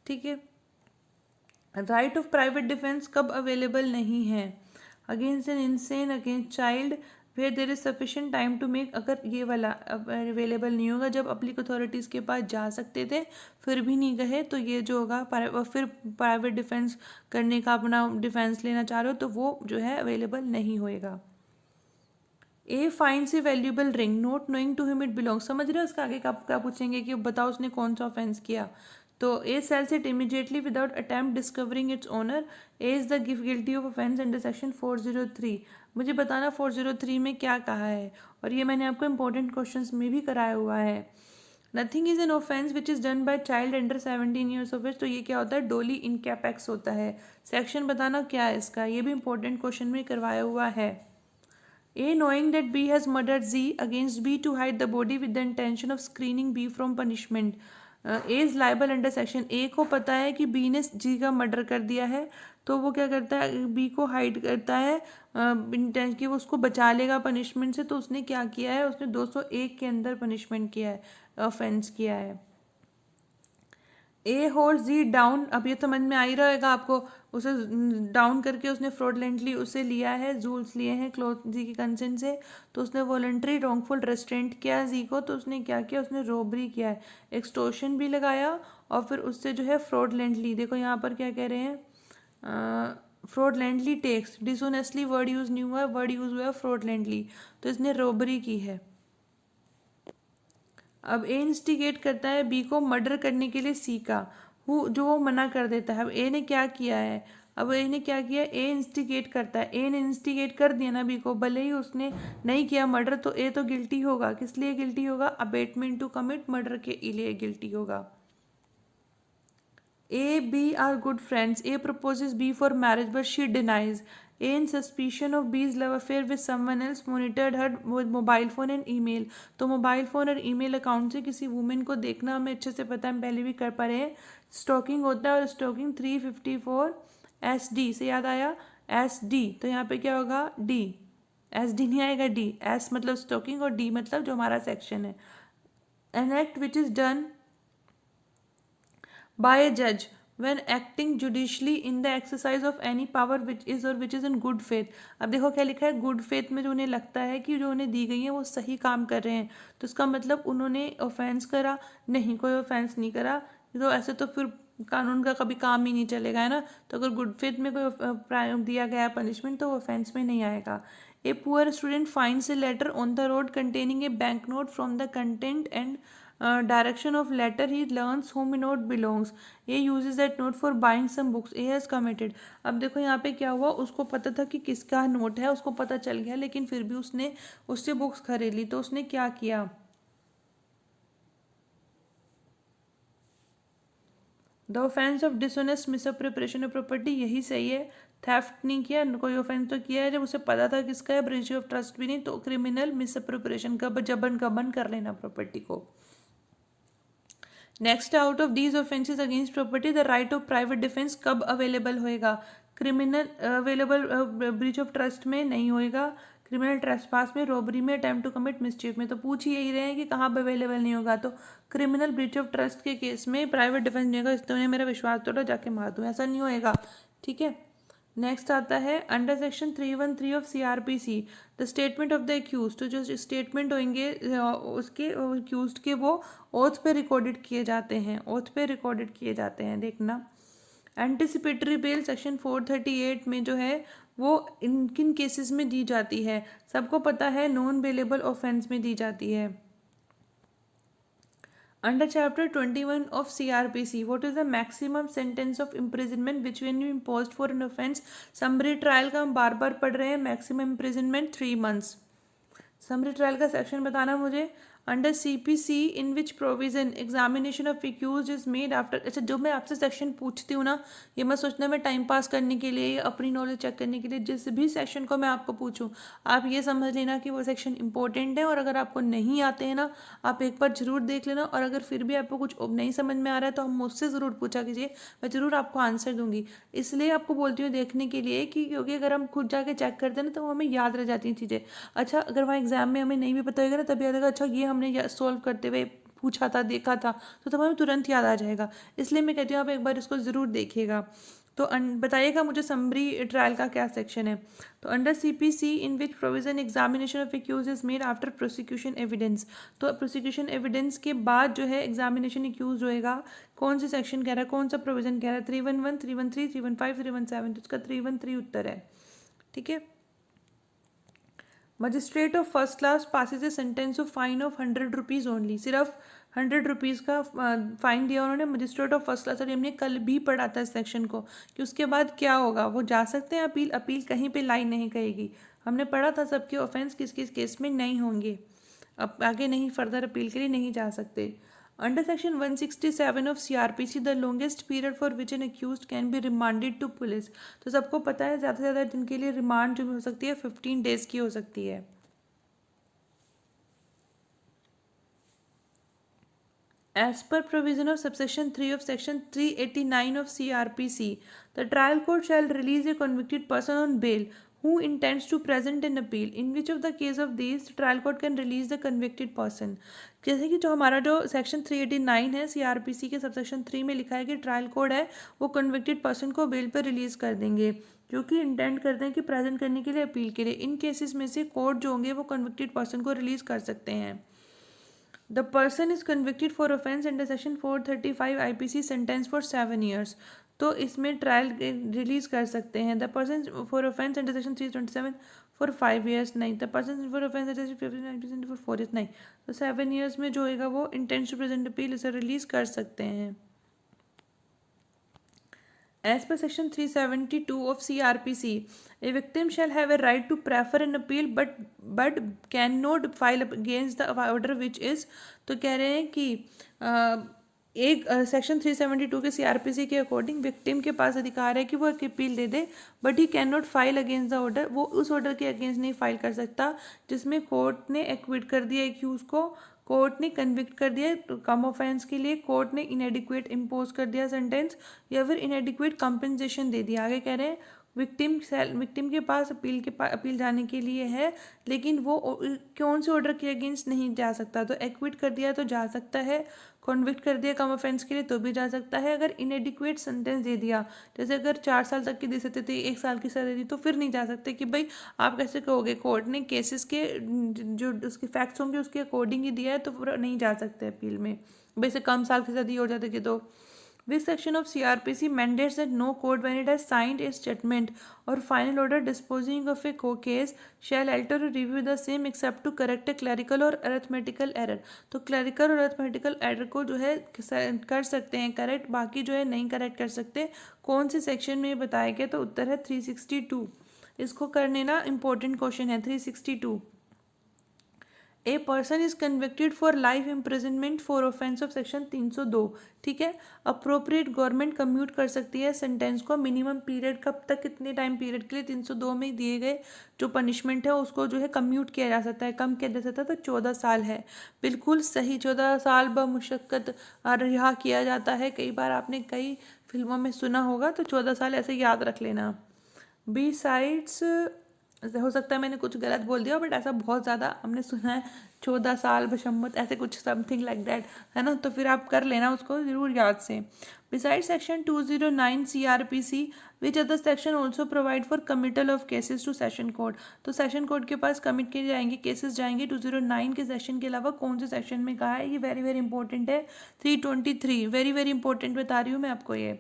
ठीक है। राइट ऑफ प्राइवेट डिफेंस कब अवेलेबल नहीं है, against an insane, against child, where there is sufficient time to make, अगर ये वाला अवेलेबल नहीं होगा जब पब्लिक अथॉरिटीज़ के पास जा सकते थे फिर भी नहीं गए, तो ये जो होगा फिर प्राइवेट डिफेंस करने का, अपना डिफेंस लेना चाह रहे हो तो वो जो है अवेलेबल नहीं होएगा। A finds a valuable ring not knowing to him it belong, समझ रहे हो इसका आगे क्या पूछेंगे कि बताओ उसने कौन सा ऑफेंस किया। तो A sells it immediately without attempt discovering its owner, A is the guilty of offence under section 403। मुझे बताना 403 में क्या कहा है, और ये मैंने आपको इंपॉर्टेंट क्वेश्चंस में भी कराया हुआ है। Nothing is an offence which is done by child under 17 years of age, तो ये क्या होता है, डोली इन कैपेक्स होता है। सेक्शन बताना क्या है इसका, ये भी इंपॉर्टेंट क्वेश्चन में करवाया हुआ है। A knowing that B has murdered Z against B to hide the body with the intention of screening B from punishment, A is liable under section। A को पता है कि B ने G का मर्डर कर दिया है, तो वो क्या करता है, B को हाइड करता है इंटेंशन कि वो उसको बचा लेगा पनिशमेंट से। तो उसने क्या किया है, उसने 201 के अंदर पनिशमेंट किया है, ऑफेंस किया है। ए होल्ड जी डाउन, अब ये समझ में आ ही रहेगा आपको, उसे डाउन करके उसने फ्रॉडलेंटली उसे लिया है, जूल्स लिए हैं क्लोथ जी की कंसेंट से, तो उसने वॉलंटरी रॉन्गफुल रेस्ट्रेंट किया जी को, तो उसने क्या किया, उसने रॉबरी किया है, एक्सटॉर्शन भी लगाया, और फिर उससे जो है फ्रॉडलेंटली, देखो यहाँ पर क्या कह रहे हैं, fraudulently takes, dishonestly word use नहीं हुआ है, वर्ड यूज हुआ है फ्रॉडलेंटली, तो इसने रॉबरी की है। अब ए इंस्टिगेट करता है बी को मर्डर करने के लिए सी का, जो वो मना कर देता है। अब ए ने क्या किया है, अब ए ने क्या किया, ए इंस्टिगेट करता है, ए ने इंस्टिगेट कर दिया ना बी को, भले ही उसने नहीं किया मर्डर, तो ए तो गिल्टी होगा, किस लिए गिल्टी होगा, अबेटमेंट टू कमिट मर्डर के लिए गिल्टी होगा। A, B are good friends. A proposes B for marriage but she denies. A in suspicion of B's love affair with someone else monitored her with mobile phone and email. तो mobile phone और email account से किसी women को देखना हमें अच्छे से पता है, हम पहले भी कर पा रहे हैं। स्टॉकिंग होता है, और स्टॉकिंग 354 SD से याद आया, SD, तो यहाँ पे क्या होगा, D, SD नहीं आएगा, D, S मतलब स्टॉकिंग और D मतलब जो हमारा सेक्शन है। An act which is done by a judge when acting judicially in the exercise of any power which is in good faith। अब देखो क्या लिखा है, गुड फेथ में जो उन्हें लगता है कि जो उन्हें दी गई है वो सही काम कर रहे हैं, तो इसका मतलब उन्होंने ऑफेंस करा नहीं, कोई ऑफेंस नहीं करा, तो ऐसे तो फिर कानून का कभी काम ही नहीं चलेगा, है ना। तो अगर गुड फेथ में कोई दिया गया पनिशमेंट तो वो ऑफेंस में नहीं आएगा। A poor student finds a letter on the road containing a bank note from the content and direction of letter he learns whom note belongs, A uses that note for buying some books, A has committed. अब देखो यहाँ पे क्या हुआ, उसको पता था कि किसका नोट है, उसको पता चल गया, लेकिन फिर भी उसने उससे बुक्स खरीद ली। तो उसने क्या किया, the offence of dishonest misappropriation of property, यही सही है। थेफ्ट नहीं किया, कोई ऑफेंस तो किया है, जब उसे पता था किसका है, ब्रीच ऑफ ट्रस्ट भी नहीं, तो क्रिमिनल मिसअप्रोप्रिएशन का जबरन कबन कर लेना प्रॉपर्टी को। Next, out of these offences against property the right of private defence कब अवेलेबल होएगा, criminal available breach of trust में नहीं होएगा, क्रिमिनल ट्रेसपास में, रॉबरी में, अटेम्प्ट टू कमिट मिसचीफ में। तो पूछ ही यही रहे हैं कि कहाँ पर अवेलेबल नहीं होगा, तो क्रिमिनल ब्रीच ऑफ ट्रस्ट के केस में प्राइवेट डिफेंस नहीं होगा। इस तो मेरा विश्वास तोड़ा, जाके मार दूँ, ऐसा नहीं होएगा। ठीक है, नेक्स्ट आता है under section 313 of CrPC the statement of the accused, तो जो स्टेटमेंट होंगे उसके एक्यूज के वो ओथ पे रिकॉर्डेड किए जाते हैं, ओथ पे रिकॉर्डेड किए जाते हैं। देखना, एंटिसिपेटरी बेल सेक्शन 438 में जो है वो इन किन केसेस में दी जाती है, सबको पता है, नॉन बेलेबल ऑफेंस में दी जाती है। Under Chapter 21 of CRPC, what is the maximum sentence of imprisonment which when you imposed for an offence? Summary trial का हम बार बार पढ़ रहे हैं, maximum imprisonment 3 months। Summary trial का सेक्शन बताना मुझे। Under CPC in which provision examination of accused is made after, अच्छा जो मैं आपसे सेक्शन पूछती हूँ ना, ये मैं सोचना मैं टाइम पास करने के लिए, अपनी नॉलेज चेक करने के लिए, जिस भी सेक्शन को मैं आपको पूछूं आप ये समझ लेना कि वो सेक्शन इंपॉर्टेंट है, और अगर आपको नहीं आते हैं ना आप एक बार जरूर देख लेना, और अगर फिर भी आपको कुछ नहीं समझ में आ रहा है तो हम मुझसे ज़रूर पूछा कीजिए, मैं ज़रूर आपको आंसर दूंगी। इसलिए आपको बोलती हूँ देखने के लिए कि क्योंकि अगर हम खुद जाके चेक करते हैं ना तो हमें याद रह जाती हैं चीज़ें। अच्छा अगर वहाँ एग्जाम में हमें नहीं भी पता होगा ना तब याद आएगा, अच्छा ये हमने सॉल्व करते हुए पूछा था, देखा था, तो तब हमें तुरंत याद आ जाएगा। इसलिए मैं कहती हूँ आप एक बार इसको ज़रूर देखिएगा। तो बताइएगा मुझे समरी ट्रायल का क्या सेक्शन है। तो under CPC in which provision examination of accused is made after prosecution evidence, तो प्रोसिक्यूशन एविडेंस के बाद जो है एग्जामिनेशन एक्यूज होएगा, कौन सी सेक्शन कह रहा है, कौन सा प्रोविजन कह रहा है, 311, 313, 315, 317, तो उसका 313 उत्तर है। ठीक है, magistrate of first class passes a sentence of fine of 100 rupees only, सिर्फ 100 रुपीज़ का फाइन दिया उन्होंने मजिस्ट्रेट ऑफ फर्स्ट क्लास, और हमने कल भी पढ़ा था इस सेक्शन को कि उसके बाद क्या होगा, वो जा सकते हैं अपील, अपील कहीं पे लाई नहीं कहेगी, हमने पढ़ा था सबके ऑफेंस किस किस केस में नहीं होंगे, अब आगे नहीं फर्दर अपील के लिए नहीं जा सकते। Under section 167 of CrPC the longest period for which an accused can be remanded to police, तो सबको पता है ज़्यादा से ज़्यादा दिन के लिए रिमांड जो हो सकती है 15 डेज की हो सकती है। As per provision of subsection 3 of section 389 of CRPC, the trial court shall release a convicted person on bail who intends to present an appeal. In which of the case of these, the trial court can release the convicted person? जैसे कि जो हमारा जो section 389 है CrPC के subsection 3 में लिखा है कि ट्रायल कोर्ट है वो कन्विक्टेड पर्सन को बेल पर रिलीज कर देंगे जो कि इंटेंड करते हैं कि प्रेजेंट करने के लिए अपील के लिए। इन केसेस में से कोर्ट जो होंगे वो कन्विक्टेड पर्सन को रिलीज कर सकते हैं। The person is convicted for offence under section 435 IPC sentence for 7 years, तो इसमें ट्रायल रिलीज कर सकते हैं। The person for offence under section 327 for 5 years नहीं, the person for offence under section 59 for 4 years नहीं, तो 7 ईयर्स में जो होगा वो इंटेंस टू प्रेजेंट अपील इसे रिलीज कर सकते हैं। As per section 372 of CRPC, a victim shall have a right to prefer an appeal but cannot file against the order which is, तो कह रहे हैं कि एक सेक्शन 372 के सीआरपीसी के अकॉर्डिंग विक्टिम के पास अधिकार है कि वो एक appeal they they, but he can not file against the order, वो उस ऑर्डर के अगेंस्ट नहीं फाइल कर सकता जिसमें कोर्ट ने एक्विट कर दिया एक्यूज को, कोर्ट ने कन्विक्ट कर दिया कम ऑफेंस के लिए, कोर्ट ने इनएडिक्वेट इम्पोज कर दिया सेंटेंस या फिर इनएडिक्वेट कंपेंसेशन दे दिया। आगे कह रहे हैं विक्टिम के पास अपील जाने के लिए है, लेकिन वो कौन से ऑर्डर के अगेंस्ट नहीं जा सकता, तो एक्विट कर दिया तो जा सकता है, कॉन्विक्ट कर दिया कम ऑफेंस के लिए तो भी जा सकता है। अगर इनएडिक्वेट सेंटेंस दे दिया, जैसे अगर 4 साल तक की दे सकते थे 1 साल की सजा दी, तो फिर नहीं जा सकते कि भाई आप कैसे कहोगे, कोर्ट ने केसेस के जो उसके फैक्ट्स होंगे उसके अकॉर्डिंग ही दिया है तो फिर नहीं जा सकते अपील में, वैसे कम साल की सजा दी हो जाती थी तो। Which section of CRPC mandates that no court, when it has signed its judgment or final order disposing of a case, shall alter or review the same except to correct a clerical or arithmetical error? तो clerical और arithmetical error को जो है कर सकते हैं correct, बाकी जो है नहीं करेक्ट कर सकते। कौन से सेक्शन में बताया गया? तो उत्तर है 362। इसको करने ना इंपॉर्टेंट क्वेश्चन है 362। A person is convicted for life imprisonment for offence of section 302। ठीक है, अप्रोप्रिएट गवर्नमेंट कम्यूट कर सकती है सेंटेंस को। मिनिमम पीरियड कब तक, कितने टाइम पीरियड के लिए? 302 में दिए गए जो पनिशमेंट है उसको जो है कम्यूट किया जा सकता है, कम किया जा सकता है, तो 14 साल है। बिल्कुल सही, 14 साल बमुशक्कत रिहा किया जाता है। कई बार आपने कई फिल्मों में सुना होगा, तो 14 साल ऐसे याद रख लेना। बी साइड्स, हो सकता है मैंने कुछ गलत बोल दिया, बट ऐसा बहुत ज़्यादा हमने सुना है, 14 साल बशम्मत, ऐसे कुछ समथिंग लाइक दैट, है ना। तो फिर आप कर लेना उसको ज़रूर याद से। Beside section 209 CRPC which other section also provide for committal of cases to session court. तो सेशन कोर्ट के पास कमिट किए जाएंगे, केसेस जाएंगे 209 के सेक्शन के अलावा कौन से सेक्शन में कहा है? ये वेरी वेरी इंपॉर्टेंट है, 323, वेरी वेरी इंपॉर्टेंट बता रही हूँ मैं आपको ये।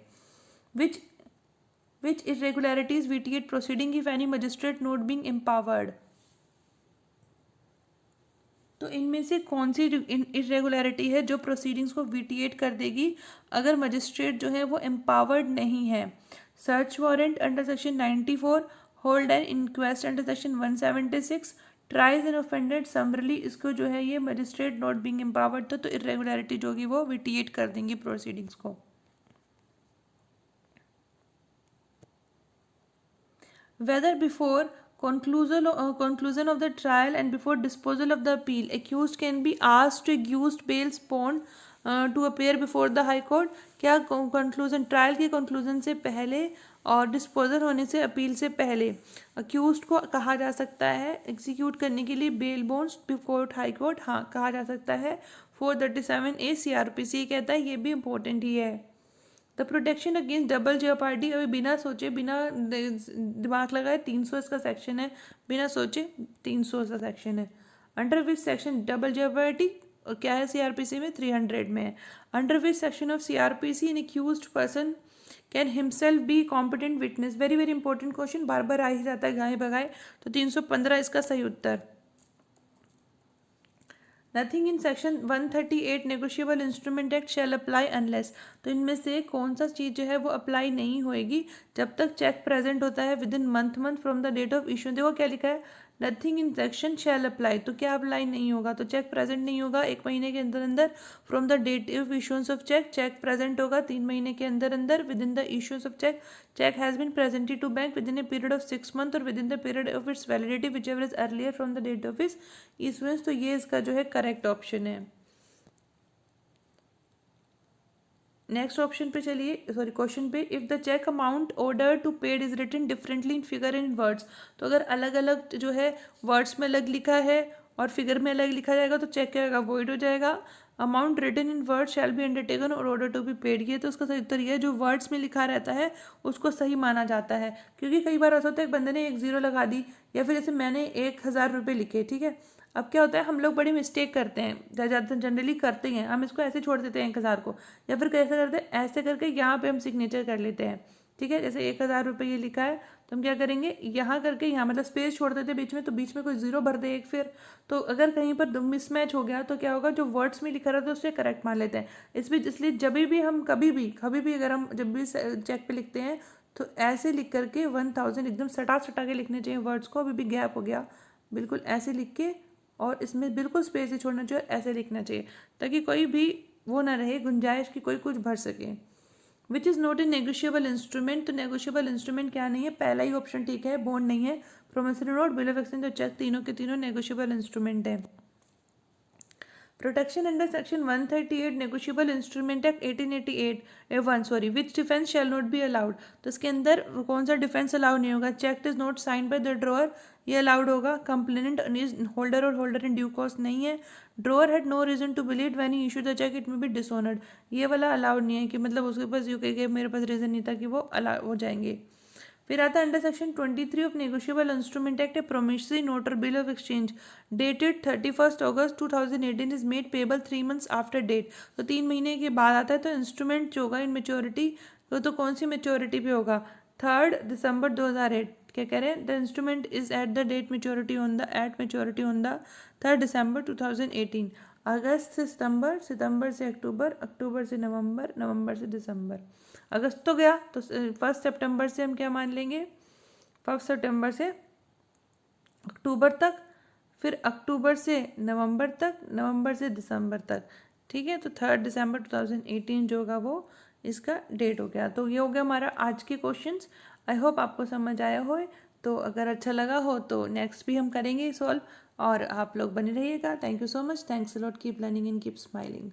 Which irregularities vitiate proceeding if any magistrate not being empowered? तो इनमें से कौन सी इरेगुलरिटी है जो प्रोसीडिंग्स को विटिएट कर देगी अगर मजिस्ट्रेट जो है वो एम्पावर्ड नहीं है? Search warrant under section 94, hold and inquest under section 176, tries and offended summarily, इसको जो है ये मजिस्ट्रेट नॉट बीइंग एम्पावर्ड था, तो इरेगुलरिटी जो होगी वो विटिएट कर देंगी प्रोसीडिंग्स को। Whether before conclusion of the trial and before disposal of the appeal, accused can be asked to accused bail bond to appear before the high court? क्या conclusion, trial के conclusion से पहले और disposal होने से appeal से पहले accused को कहा जा सकता है एग्जीक्यूट करने के लिए bail bonds before high court? हाँ, कहा जा सकता है। 437A CRPC कहता है, ये भी इंपॉर्टेंट ही है। The protection against double jeopardy, अभी बिना सोचे बिना दिमाग लगाए 300 इसका सेक्शन है, बिना सोचे 300 इसका सेक्शन है। Under which section double jeopardy क्या है CRPC में? 300 में है। Under which section of CRPC an accused person can himself be competent witness? Very very important question, बार बार आ ही जाता है गाए बगाए, तो 315 इसका सही उत्तर। Nothing in section 138 negotiable instrument act shall apply unless, तो इनमें से कौन सा चीज़ जो है वो अप्लाई नहीं होएगी जब तक चेक प्रेजेंट होता है within month from the date of issue. देखो क्या लिखा है, nothing in section shall apply, तो क्या अप्लाई नहीं होगा? तो चेक प्रेजेंट नहीं होगा 1 महीने के अंदर अंदर from the date of issuance of cheque, cheque present होगा 3 महीने के अंदर अंदर within the issuance of cheque, cheque has been presented to bank within a period of 6 month or within the period of its validity whichever is earlier from the date of its issuance. तो ये इसका जो है correct option है। Next option पे चलिए, sorry question पे, if the cheque amount order to paid is written differently in figure in words, तो अगर अलग अलग जो है वर्ड्स में अलग लिखा है और फिगर में अलग लिखा जाएगा तो चेक क्या होगा? वॉइड हो जाएगा। Amount written in word shall be undertaken और ऑर्डर टू बी पेड, ये तो उसका सही उत्तर है, जो वर्ड्स में लिखा रहता है उसको सही माना जाता है। क्योंकि कई बार ऐसा होता है एक बंदे ने 1 0 लगा दी, या फिर जैसे मैंने 1000 रुपये लिखे, ठीक है, अब क्या होता है हम लोग बड़ी मिस्टेक करते हैं, ज़्यादातर जनरली करते हैं, हम इसको ऐसे छोड़ देते हैं 1000 को, या फिर कैसे करते हैं, ऐसे करके यहाँ पे हम सिग्नेचर कर लेते हैं। ठीक है, जैसे 1000 रुपये ये लिखा है तो हम क्या करेंगे, यहाँ करके यहाँ मतलब स्पेस छोड़ देते बीच में, तो बीच में कोई जीरो भर दे एक, फिर तो अगर कहीं पर मिसमैच हो गया तो क्या होगा, जो वर्ड्स में लिखा रहता है उससे करेक्ट मान लेते हैं। इसलिए जब भी हम कभी भी अगर हम जब भी चेक पे लिखते हैं तो ऐसे लिख करके 1000 एकदम सटा के लिखने चाहिए वर्ड्स को। अभी भी गैप हो गया, बिल्कुल ऐसे लिख के, और इसमें बिल्कुल स्पेस ही छोड़ना चाहिए, ऐसे लिखना चाहिए ताकि कोई भी वो ना रहे गुंजाइश कि कोई कुछ भर सके। Which is not a negotiable instrument, तो नेगोशिएबल इंस्ट्रूमेंट क्या नहीं है? पहला ही ऑप्शन ठीक है, बॉन्ड नहीं है, promissory note, bill of exchange और चेक, तीनों के तीनों नेगोशिएबल इंस्ट्रूमेंट है। Protection under section 138 negotiable instrument act 1888 which defence shall not be allowed, तो इसके अंदर कौन सा डिफेंस अलाउ नहीं होगा? Cheque is not sign by the drawer, ये अलाउड होगा। कंप्लेनेंट होल्डर और होल्डर इन ड्यू कॉस्ट नहीं है। Drawer had no reason to believe when he issued the check it may be dishonoured, ये वाला अलाउड नहीं है कि मतलब उसके पास यू कहे मेरे पास रीजन नहीं था कि वो अलाउ हो जाएंगे। फिर आता है under section 23 of negotiable instrument act, a promissory note or bill of exchange dated 31 August 2018 is made payable 3 months after date. तो 3 महीने के बाद आता है। तो इंस्ट्रूमेंट जो होगा इन मेच्योरिटी तो कौन सी मेच्योरिटी पे होगा? 3 दिसंबर 2008। क्या कह रहे हैं? The instrument is at the date maturity on the 3 December 2018। अगस्त से सितंबर, सितंबर से अक्टूबर, अक्टूबर से नवंबर, नवंबर से दिसंबर। अगस्त तो गया, तो 1 सितंबर से हम क्या मान लेंगे? 1 सितंबर से अक्टूबर तक, फिर अक्टूबर से नवंबर तक, नवंबर से दिसंबर तक। ठीक है, तो 3 दिसंबर 2018 जो होगा वो इसका डेट हो गया। तो ये हो गया हमारा आज के क्वेश्चंस। आई होप आपको समझ आया हो। तो अगर अच्छा लगा हो तो नेक्स्ट भी हम करेंगे सॉल्व, और आप लोग बने रहिएगा। Thank you so much. Thanks a lot. Keep learning and keep smiling.